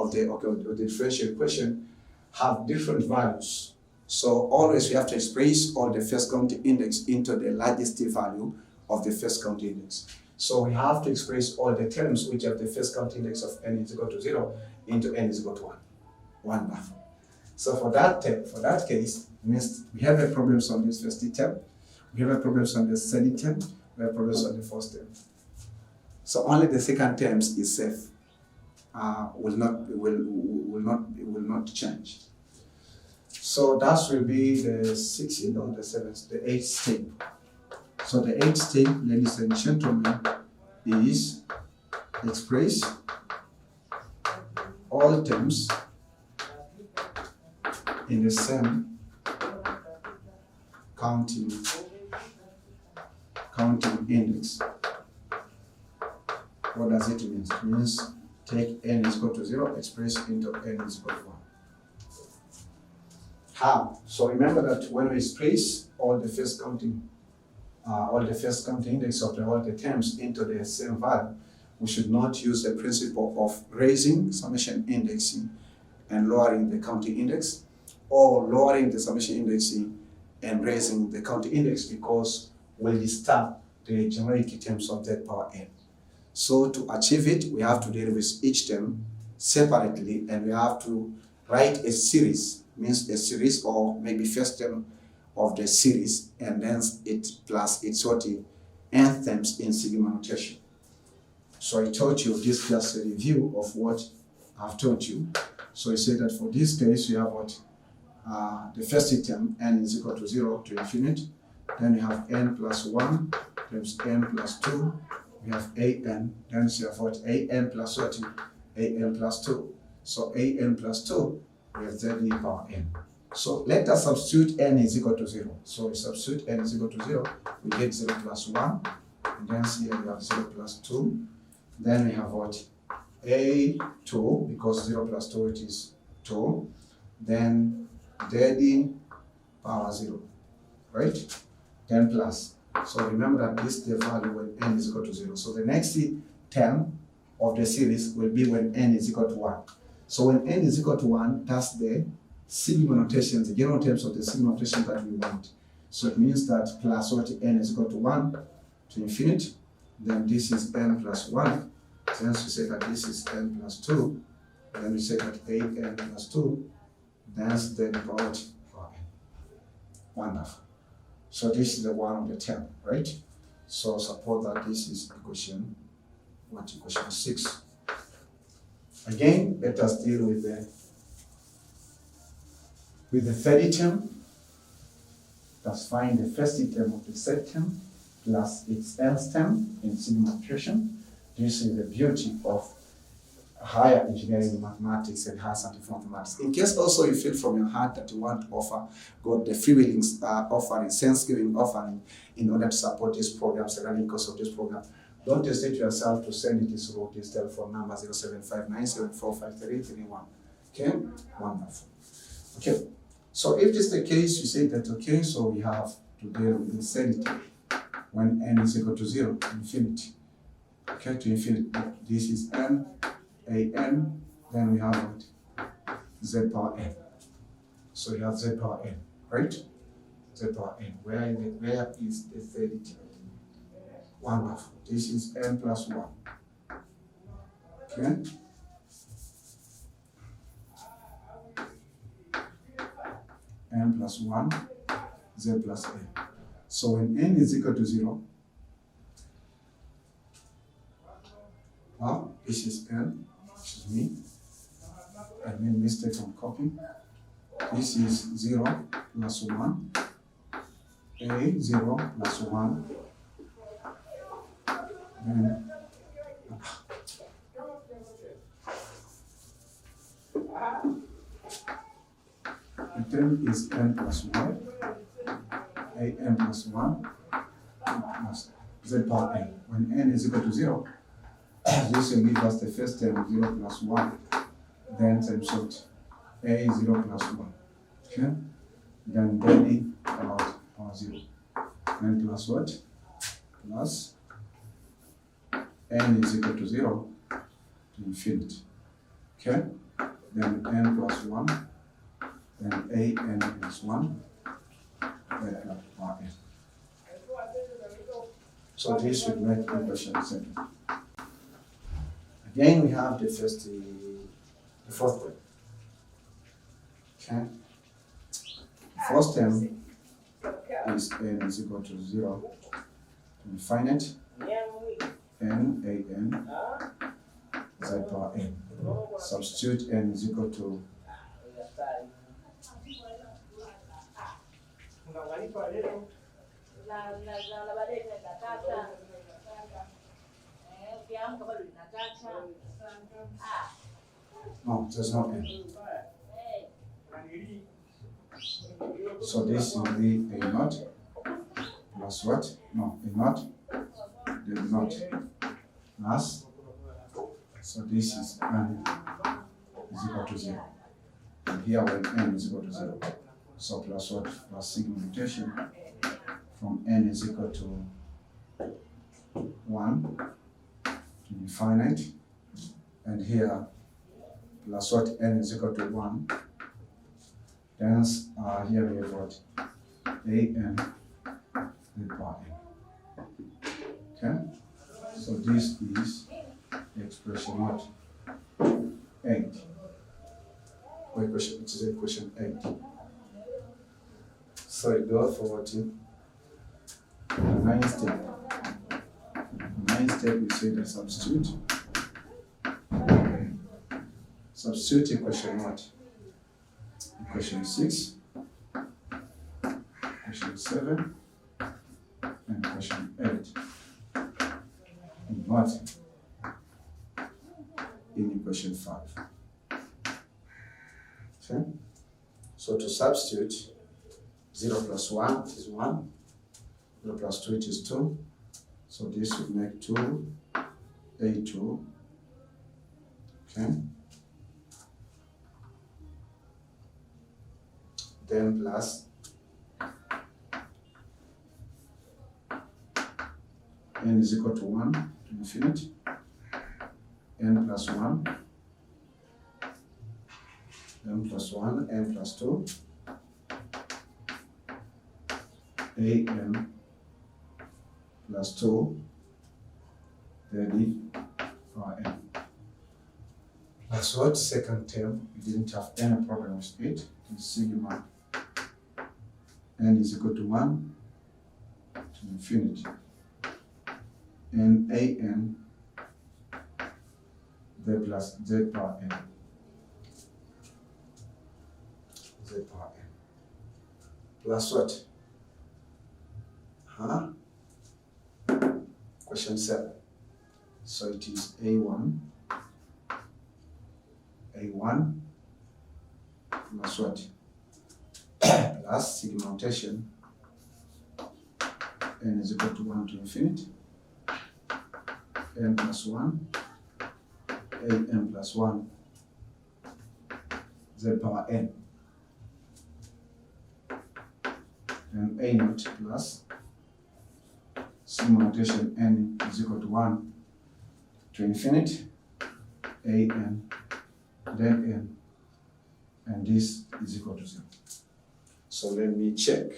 A: differential equation have different values. So always we have to express all the first counting index into the largest value of the first counting index. So we have to express all the terms which have the first counting index of N is equal to 0 into N is equal to 1. Wonderful. So for that case, means we have a problems on this first term, we have a problems on the second term, we have problems on the first term. So only the second terms is safe. Will not change. So that will be the 6th or the 7th, the 8th step. So the 8th step, ladies and gentlemen, is express all terms in the same counting index. What does it mean? It means take N is equal to 0, express into N is equal to 1. How? So remember that when we express all the first counting index of all the terms into the same value, we should not use the principle of raising summation indexing and lowering the counting index. or lowering the summation indexing and raising the counting index, because we'll disturb the generic terms of z power n. So to achieve it, we have to deal with each term separately, and we have to write a series, means a series or maybe first term of the series, and then it plus its sort of nth terms in sigma notation. So I taught you this, just a review of what I've taught you. So I said that for this case, we have what? The first term, n is equal to 0 to infinity. Then we have n plus 1 times n plus 2. We have an. Then we have what? An plus what? An plus 2. So an plus 2, we have z e power n. So let us substitute n is equal to 0. So we substitute n is equal to 0. We get 0 plus 1. And then here we have 0 plus 2. Then we have what? A2, because 0 plus 2 it is 2. Then z power 0, right? 10 plus. So remember that this is the value when n is equal to 0. So the next term of the series will be when n is equal to 1. So when n is equal to 1, that's the sigma notation, the general terms of the sigma notation that we want. So it means that plus what? N is equal to 1 to infinity. Then this is n plus 1. Then we say that this is n plus 2. Then we say that an plus 2. That's the power for n. Wonderful. So this is the one of the term, right? So suppose that this is equation 6. Again, let us deal with the third term. Let's find the first term of the third term plus its nth term in sigma notation. This is the beauty of higher engineering mathematics and higher scientific mathematics. In case also you feel from your heart that you want to offer God the freewheeling offering, sense-giving offering in order to support this program, the running course of this program, don't hesitate yourself to send it through this telephone number 0759745331. Okay? Wonderful. Okay. So if this is the case, you say that, okay, so we have to deal with insanity when n is equal to 0, infinity. Okay, to infinity. This is n, an, then we have what? Z power n. So you have z power n, right? Z power n. Where is the third term? Wonderful. This is n plus 1. Okay? N plus 1, z plus n. So when n is equal to 0, this is n, excuse me, I made mistake on copying. This is 0 plus 1, a 0 plus 1, then the term is n plus 1, an plus 1, plus z power n. When n is equal to 0, this will give us the first term 0 plus 1, then times what? A 0 plus 1. Okay? Then d about power 0. Then plus what? Plus n is equal to 0 to infinity. Okay? Then n plus 1, then an plus 1, then power n. So this should make equation 7. Again, we have the fourth term. Okay? The first term is n is equal to 0 to infinite, n, z power n. Substitute n is equal to no, there's no n. So this will be a naught plus what? No, a naught, then naught plus. So this is n is equal to 0. And here when n is equal to 0. So plus what? Plus sigma notation from n is equal to 1 to infinite. And here plus what? N is equal to 1 Hence, here we have what? A-N z power n. Okay? So this is expression what? 8. Equation, it is equation 8. So it goes for what? The 9th step. The 9th step, we say the substitute. Substitute equation what? Equation 6, equation 7, and equation 8. In what? In equation 5. Okay? So to substitute, 0 plus 1 is 1, 0 plus 2 is 2. So this will make 2, A2. Okay? Then plus n is equal to 1 to infinity, n plus 1, n plus 1, n plus 2, an plus 2, then power n. That's what second term, we didn't have any problem with it. It's sigma n is equal to 1 to infinity, and an z plus z power n. Z power n. Plus what? Question 7. So it is a1 plus what? Plus sigma notation, n is equal to 1 to infinity, n plus 1, an plus 1, z power n, and a naught plus sigma notation, n is equal to 1 to infinity, an, then n, and this is equal to 0. So let me check.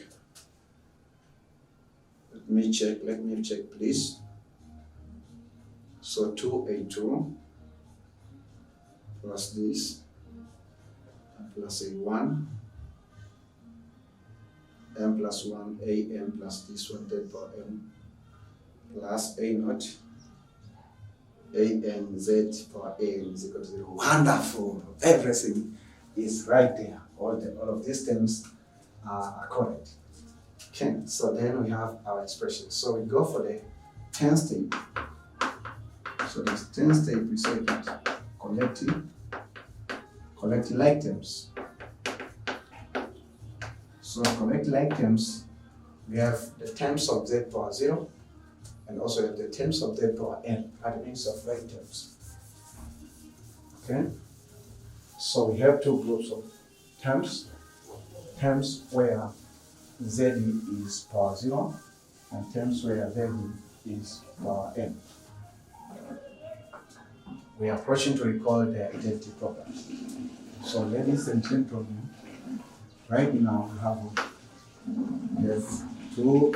A: Let me check, please. So 2a2 plus this plus a1, n plus 1, an plus this one, z power n, plus a naught, an z power n is equal to 0. Wonderful! Everything is right there. All of these terms are correct. Okay, so then we have our expression. So we go for the 10th step. So the 10th step, we say that collecting like terms. So collect like terms, we have the terms of z power 0, and also have the terms of z power n, that means of like terms. Okay? So we have two groups of terms where z is power 0, and terms where z is power n. We are approaching to recall the identity properties. So ladies and gentlemen, right now we have 2a0,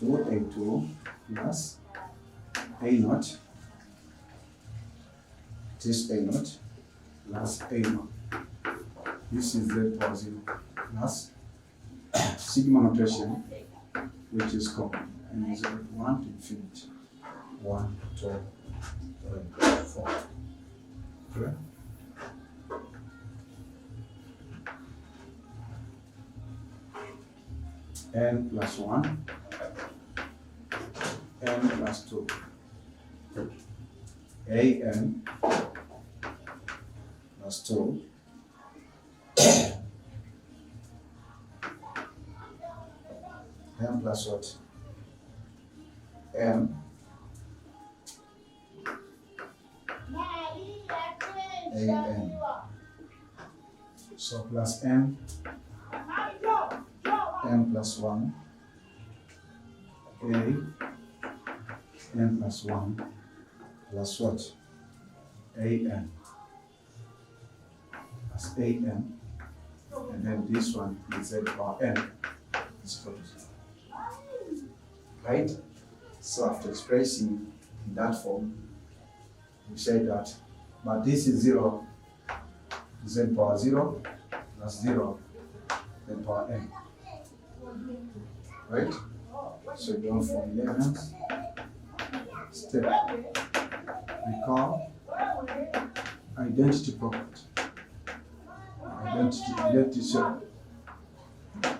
A: 2a2 plus a0, this a0 plus a0. This is z power 0 plus sigma notation, which is common, and is equal to 1 to infinity. 1, 2, 3, 4. Okay? N plus 1, n plus 2, an plus 2, n plus what? M, an. So plus n plus 1, n plus 1 plus what? An. plus an, and then this one is z power n is equal to 0. Right? So after expressing in that form, we say that, but this is 0, z power 0 plus 0, z power n. Right? So going for 11th step, we call identity property. Identity theorem.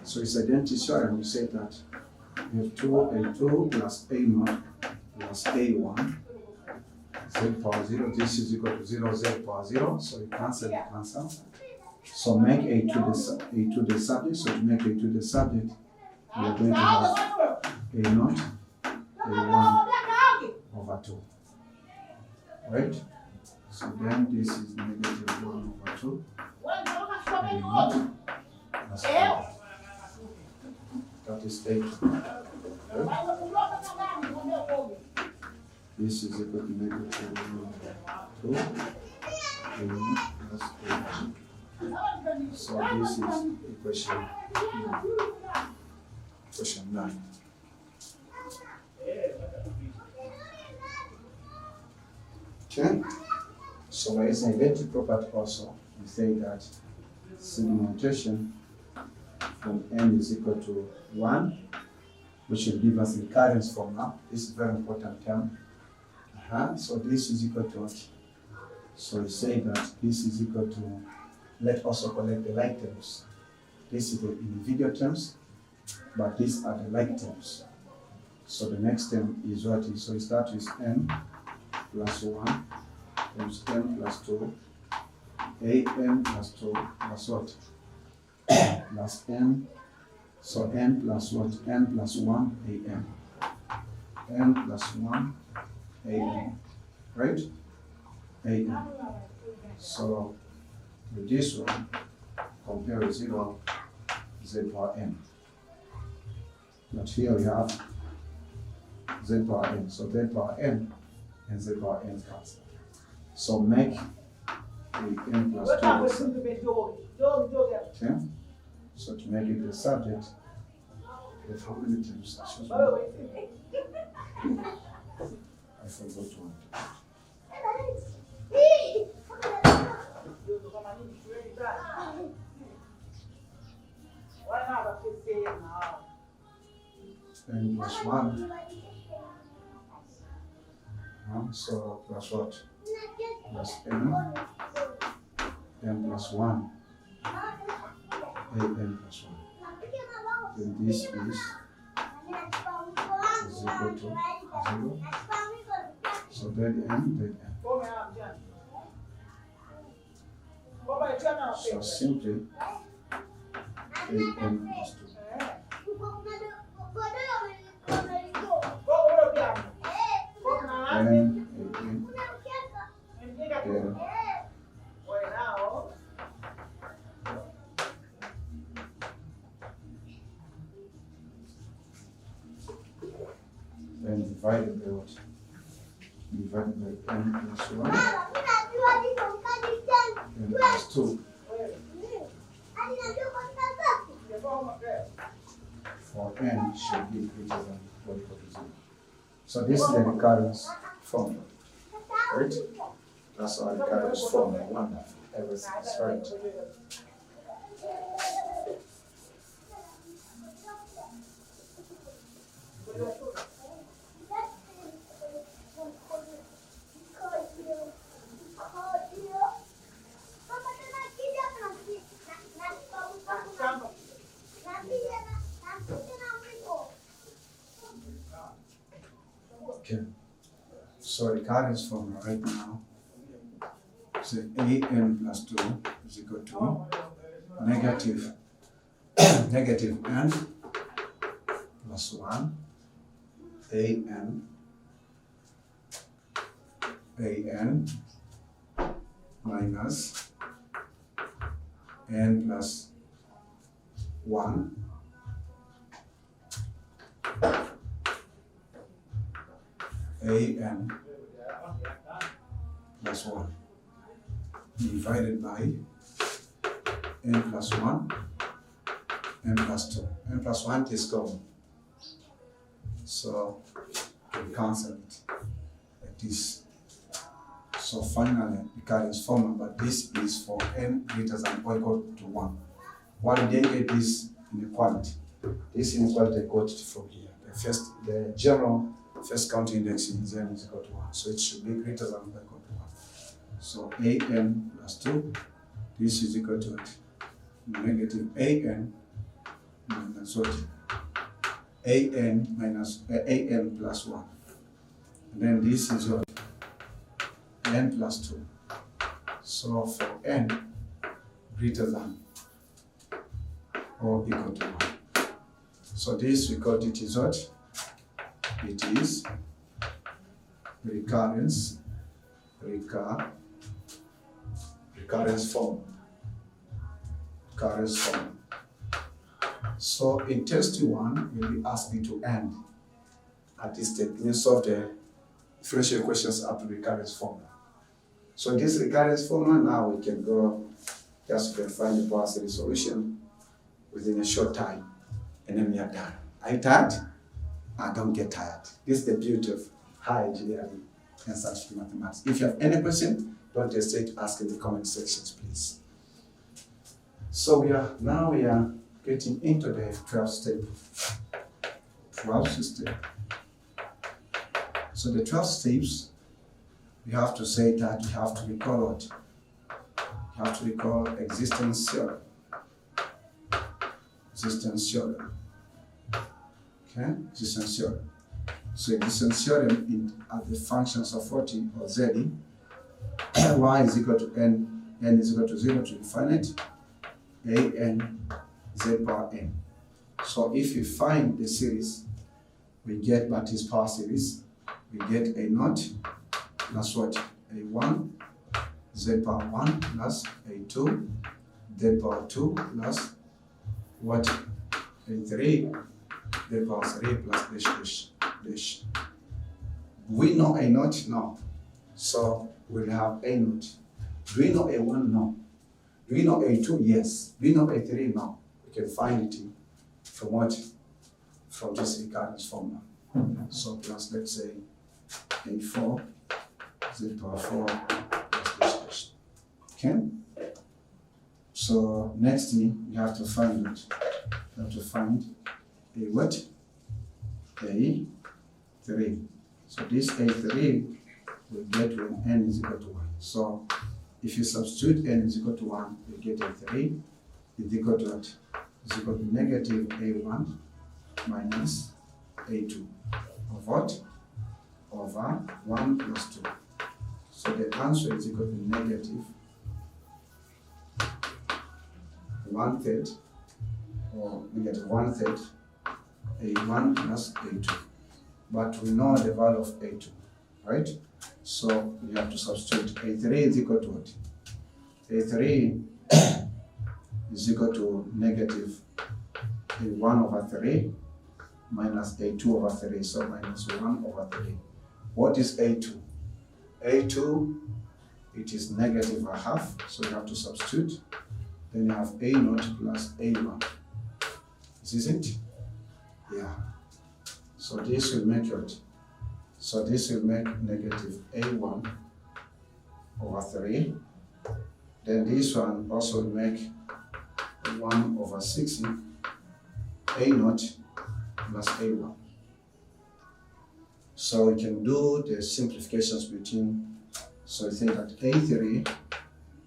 A: So it's identity theorem. We say that we have A2 plus A0 plus A1 z power 0. This is equal to 0 z power 0. So we cancel. So make A2 the subject. So to make A2 the subject, we are going to have A0, A1 over 2. Right? So then this is negative 1 over 2. A0 plus 2. That is A2. Right? This is equal to negative 1 over 2. A1 plus A2. So this is equation 9. Okay. So as an identity property also, we say that segmentation from n is equal to 1, which will give us recurrence formula. This is a very important term. So this is equal to what? So we say that this is equal to, let's also collect the like terms. This is the individual terms, but these are the like terms. So the next term is what is, so it starts with n plus 1 times n plus 2, an plus 2 plus what? Plus n, so n plus what? N plus 1 an. N plus 1 an, right? An. So with this one, compare with 0, z power n. But here we have z power n. So z power n and z power n cancel. So make a n plus 2. Okay? So to make it the subject, we have how many terms? I forgot one. N plus 1. So plus what? Plus n. N plus 1. An plus 1. Then this is equal to 0. So dead n. So simply an plus 2. Then divided by what? Divided by n plus 1 n plus 2. For n should be greater than or equal to 0. So this is the recurrence formula, right? That's our recurrence formula. Wonderful. Everything is right. Okay. So recurrence formula right now. So an plus 2 is equal to negative n plus 1 an minus n plus 1 an plus 1 divided by n plus 1, n plus 2. N plus 1 is common. So we cancel it like this. So finally, recurrence formula, but this is for n greater than or equal to 1. Why did they get this inequality? This inequality I got it from here. The general first counting index in z is equal to 1. So it should be greater than or equal to 1. So an plus 2, this is equal to negative an minus what? An minus an plus 1. And then this is what? N plus 2. So for n greater than or equal to 1. So this we got it is what? It is recurrence form. Recurrence form. So in test 1, we'll be asked you to end at this step. We solve the differential equations up to recurrence formula. So this recurrence formula, now we can go just find the power series solution within a short time, and then we are done. Are you tired? Don't get tired. This is the beauty of high engineering and scientific mathematics. If you have any question, don't hesitate to ask in the comment sections, please. So we are getting into the 12th step. 12th step. So the 12 steps, we have to say that we have to recall what? We have to recall existence theorem. Existence theorem. Okay, existence theorem. So existence theorem at the functions of 40 or z, y is equal to n is equal to 0 to infinite, an z power n. So if we find the series, we get Batty's power series. We get a naught plus what? A1, z power 1 plus a2, z power 2 plus what? A3, z power 3 plus dash dash. We know a naught? No. So we'll have a naught. Do we know a1? No. Do we know a2? Yes. Do we know a3? No. We can find it from what? From this recurrence formula. So plus, let's say, a4, z power 4 plus dash dash. Okay? So next thing, we have to find it. We have to find a what? A3. So this A3 will get when n is equal to 1. So if you substitute n is equal to 1, you get A3 is equal to what? Is equal to negative A1 minus A2 of what? Over 1 plus 2. So the answer is equal to negative 1/3 or negative 1/3 A1 plus A2. But we know the value of A2, right? So we have to substitute A3 is equal to what? A3 is equal to negative A1 over 3 minus A2 over 3, so minus 1 over 3. What is A2? A2, it is negative a half, so you have to substitute. Then you have A0 plus A1. This is it? Yeah. So this will make what? So this will make negative A1 over 3. Then this one also will make 1 over 6 A0 plus A1. So we can do the simplifications between, so we say that A3,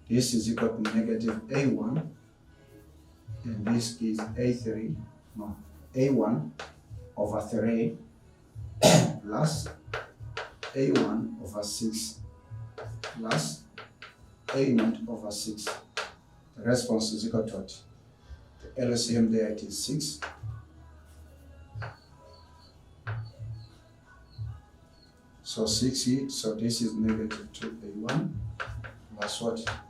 A: this is equal to negative A1, and this is A3, no, A1 over 3 plus A1 over 6 plus A0 over 6. The response is equal to what? The LCM there, it is 6. So 6, so this is negative 2A1 plus what?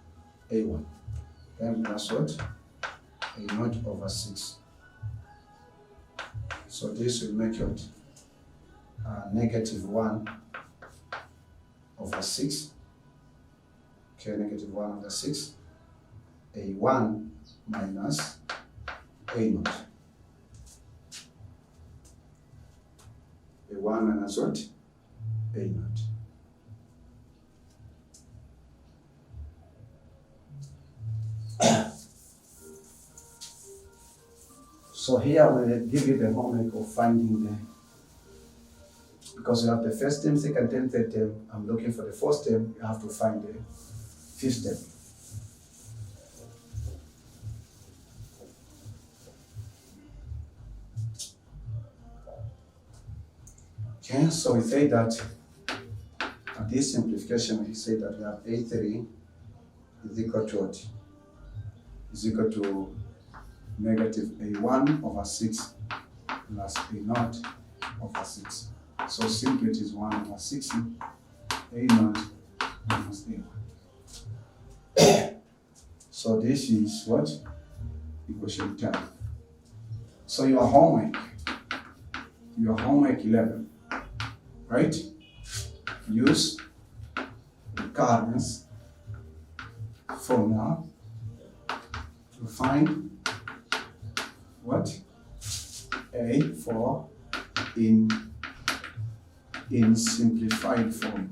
A: A1. Then plus what? A0 over 6. So this will make it negative 1 over 6. Okay, negative 1 over 6. A1 minus A naught. A1 minus what? A naught. So here we give you the homework of finding the, because you have the first term, second term, third term. I'm looking for the fourth term. You have to find the fifth term. Okay, so we say that at this simplification, we say that we have A3 is equal to what? Is equal to negative A1 over 6 plus A0 over 6. So simply it is 1 over 6 A0 minus A1. So this is what? Equation 10. So your homework 11, right? Use recurrence formula to find what? A for in simplified form,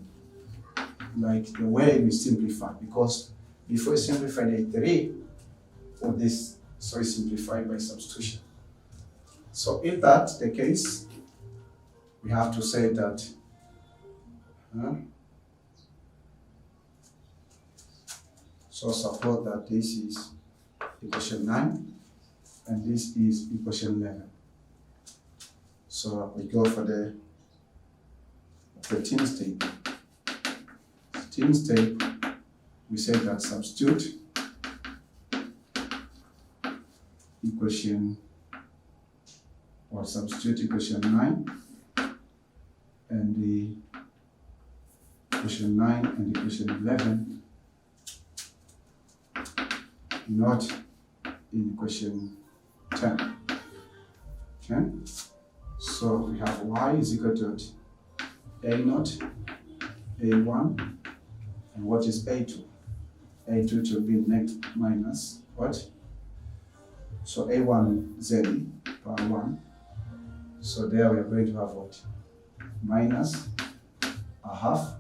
A: like the way we simplify, because before we simplified A3 for this, so it's simplified by substitution. So if that's the case, we have to say that so suppose that this is equation 9 and this is equation 11. So we go for the 13th step. 13th step, we say that substitute equation or substitute equation 9 and the equation 9 and equation 11 not in equation 10. Okay? So we have y is equal to A0, A1, and what is A2? A2 to be next minus what? So A1 Z power 1. So there we are going to have what? Minus a half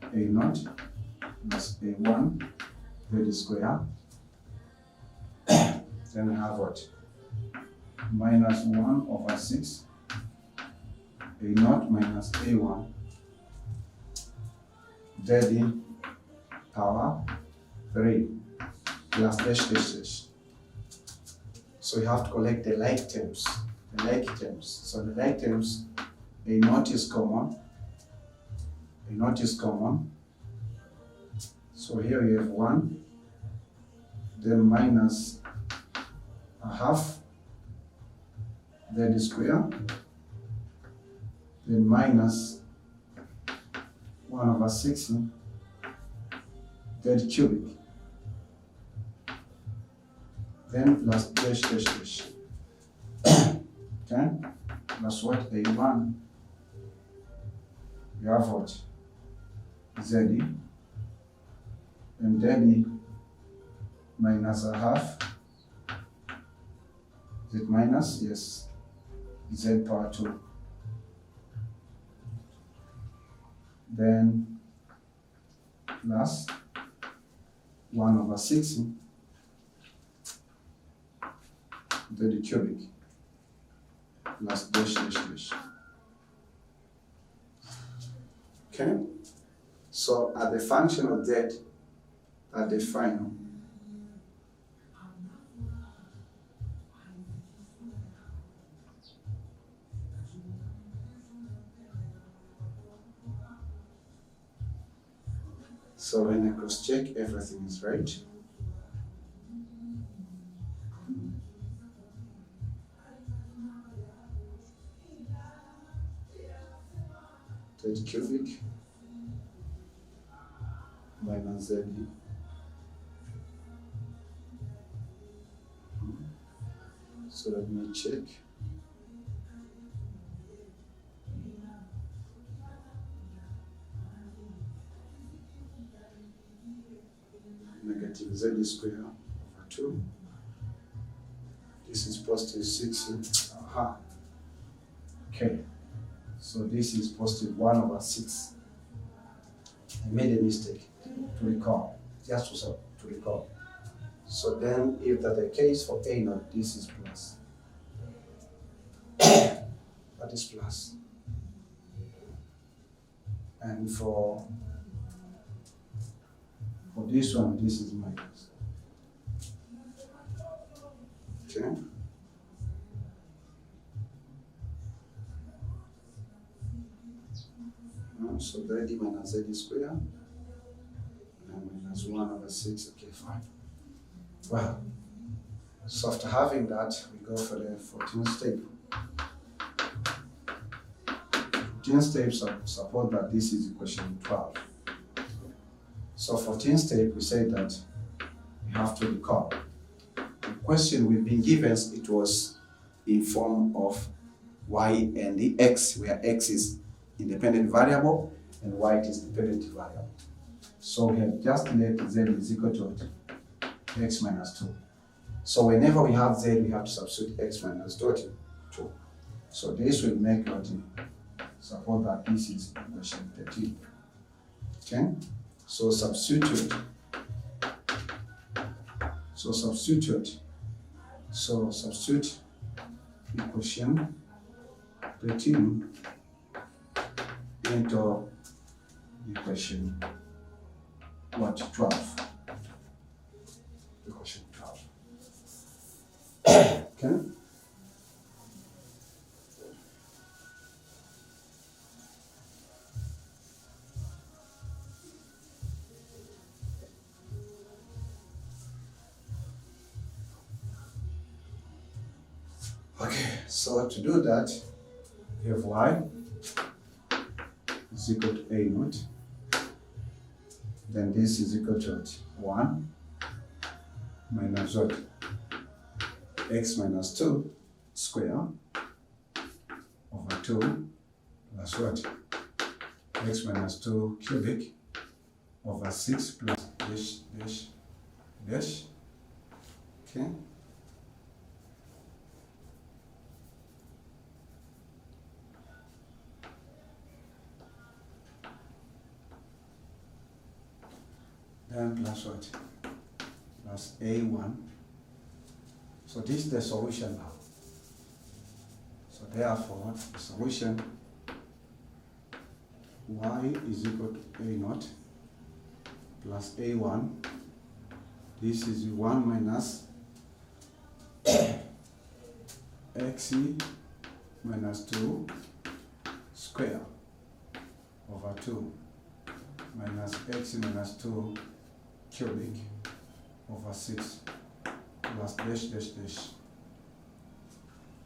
A: A0 plus A1 Z square. Then we have what? Minus 1 over 6 A0 minus A1 Z power 3 plus dash dash dash. So you have to collect the like terms. So the like terms, A0 is common. A0 is common. So here you have 1, then minus a half Z square, then minus 1 over 6 Z cubic, then plus dash dash dash. Okay, plus what? A1, you have what? Z, and then minus a half. Is it minus? Yes. Z power 2. Then plus 1 over 6 Z cubic plus dash dash dash. Okay? So at the function of Z at the final, so when I cross check, everything is right. Z cubic minus Z. So let me check. Negative Z square over 2 posted 6. Okay. So this is posted 1 over 6. I made a mistake to recall, just to recall. So then, if that's the case for A naught, this is plus. That is plus. And for this one, this is minus. Okay. So Z minus Z square, and minus 1 over 6, okay, fine. Well, so after having that, we go for the 14th step. 14th step suppose that this is equation 12. So 14th step, we say that we have to recall. The question we've been given, it was in form of y and the x, where x is independent variable and y is dependent variable. So we have just let z is equal to x minus 2. So whenever we have z, we have to substitute x minus 2. So this will make what? Suppose that this is equation 13. Okay? So substitute. So substitute equation 13 into equation 12. Equation 12. Okay? Okay, so to do that, we have y is equal to A naught. Then this is equal to 1 minus what? X minus 2 square over 2 plus what? X minus 2 cubic over 6 plus dash. Okay. Then plus what? Plus A1. So this is the solution now. So therefore, the solution y is equal to A naught plus A1. This is 1 minus x minus 2 square over 2 minus x minus 2 cubic over 6 plus dash.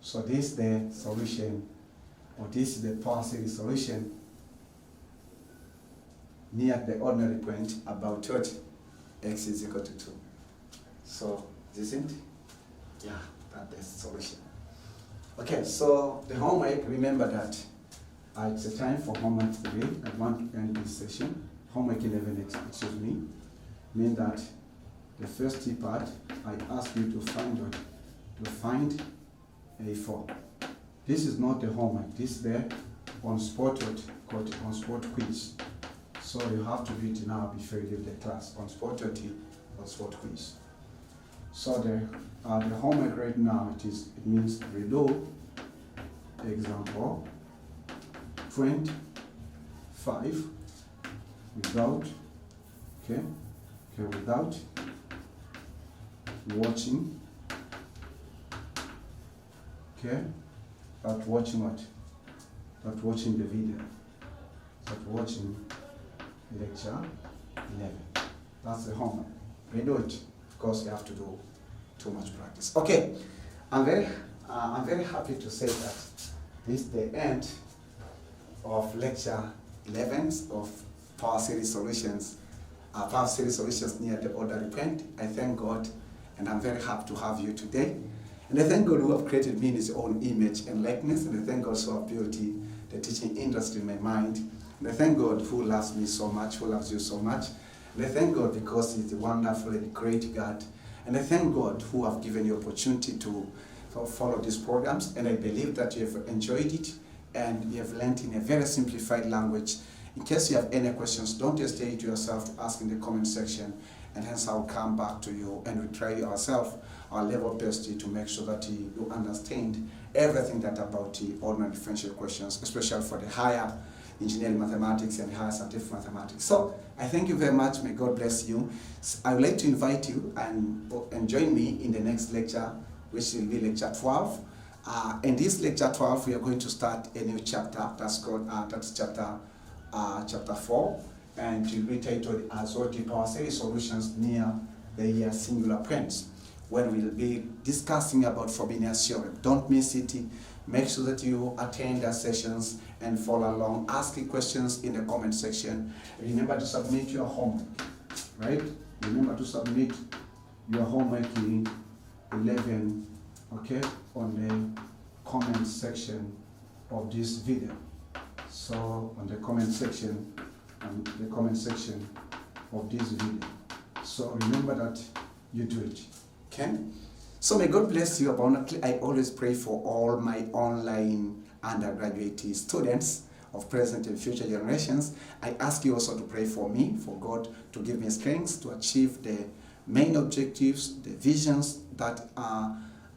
A: So this is the solution, or this is the power series solution near the ordinary point about what? X is equal to 2. So this isn't? Yeah, that's the solution. Okay, so the homework, remember that it's a time for homework today. I want to end this session. Homework 11, excuse me. Mean that the first part, I ask you to find what? To find A4. This is not the homework. This is the on-spot quiz. So you have to do it now before you leave the class. On-spot quiz. So the homework right now, it means redo example 25 without without watching, but watching what? But watching the video. But watching lecture 11. That's the homework. Redo it, because you have to do too much practice. Okay, I'm very happy to say that this is the end of lecture 11 of power series solutions. Power series solutions near the ordinary point. I thank God, and I'm very happy to have you today. And I thank God who have created me in His own image and likeness. And I thank God who have built the teaching industry in my mind. And I thank God who loves me so much, who loves you so much. And I thank God because He's a wonderful and great God. And I thank God who have given you opportunity to follow these programs, and I believe that you have enjoyed it and you have learned in a very simplified language. In case you have any questions, don't hesitate yourself to ask in the comment section, and hence I'll come back to you and we try ourselves our level best to make sure that you understand everything that about the ordinary differential questions, especially for the higher engineering mathematics and higher scientific mathematics. So I thank you very much. May God bless you. I would like to invite you and join me in the next lecture, which will be lecture 12. In this lecture 12, we are going to start a new chapter. That's called chapter 4, and it will be titled as OT power series solutions near the singular points, when we'll be discussing about Frobenius theorem. Don't miss it. Make sure that you attend our sessions and follow along. Ask questions in the comment section. Remember to submit your homework, right? Remember to submit your homework in 11, okay, on the comment section of this video. So on the comment section of this video. So remember that you do it. Okay? So may God bless you abundantly. I always pray for all my online undergraduate students of present and future generations. I ask you also to pray for me, for God to give me strength to achieve the main objectives, the visions that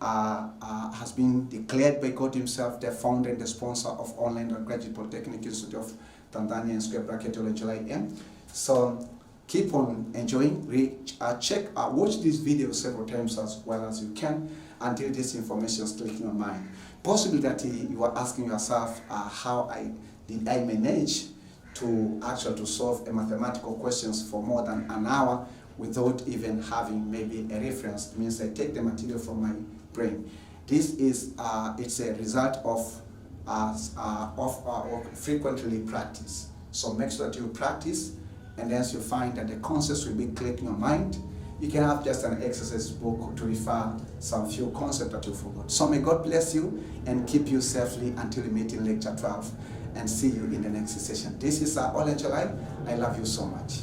A: has been declared by God Himself, the founder and the sponsor of Undergraduate Polytechnic Institute of Tanzania and square bracket OLENJOLAIM. So keep on enjoying, watch this video several times as well as you can until this information is clicking your mind. Possibly that you are asking yourself, how did I manage to actually solve a mathematical questions for more than an hour without even having maybe a reference. It means I take the material from my brain. This is it's a result of frequently practice. So make sure that you practice, and then you find that the concepts will be clear in your mind. You can have just an exercise book to refer some few concepts that you forgot. So may God bless you and keep you safely until we meet in lecture 12, and see you in the next session. This is OLENJOLAI. I love you so much.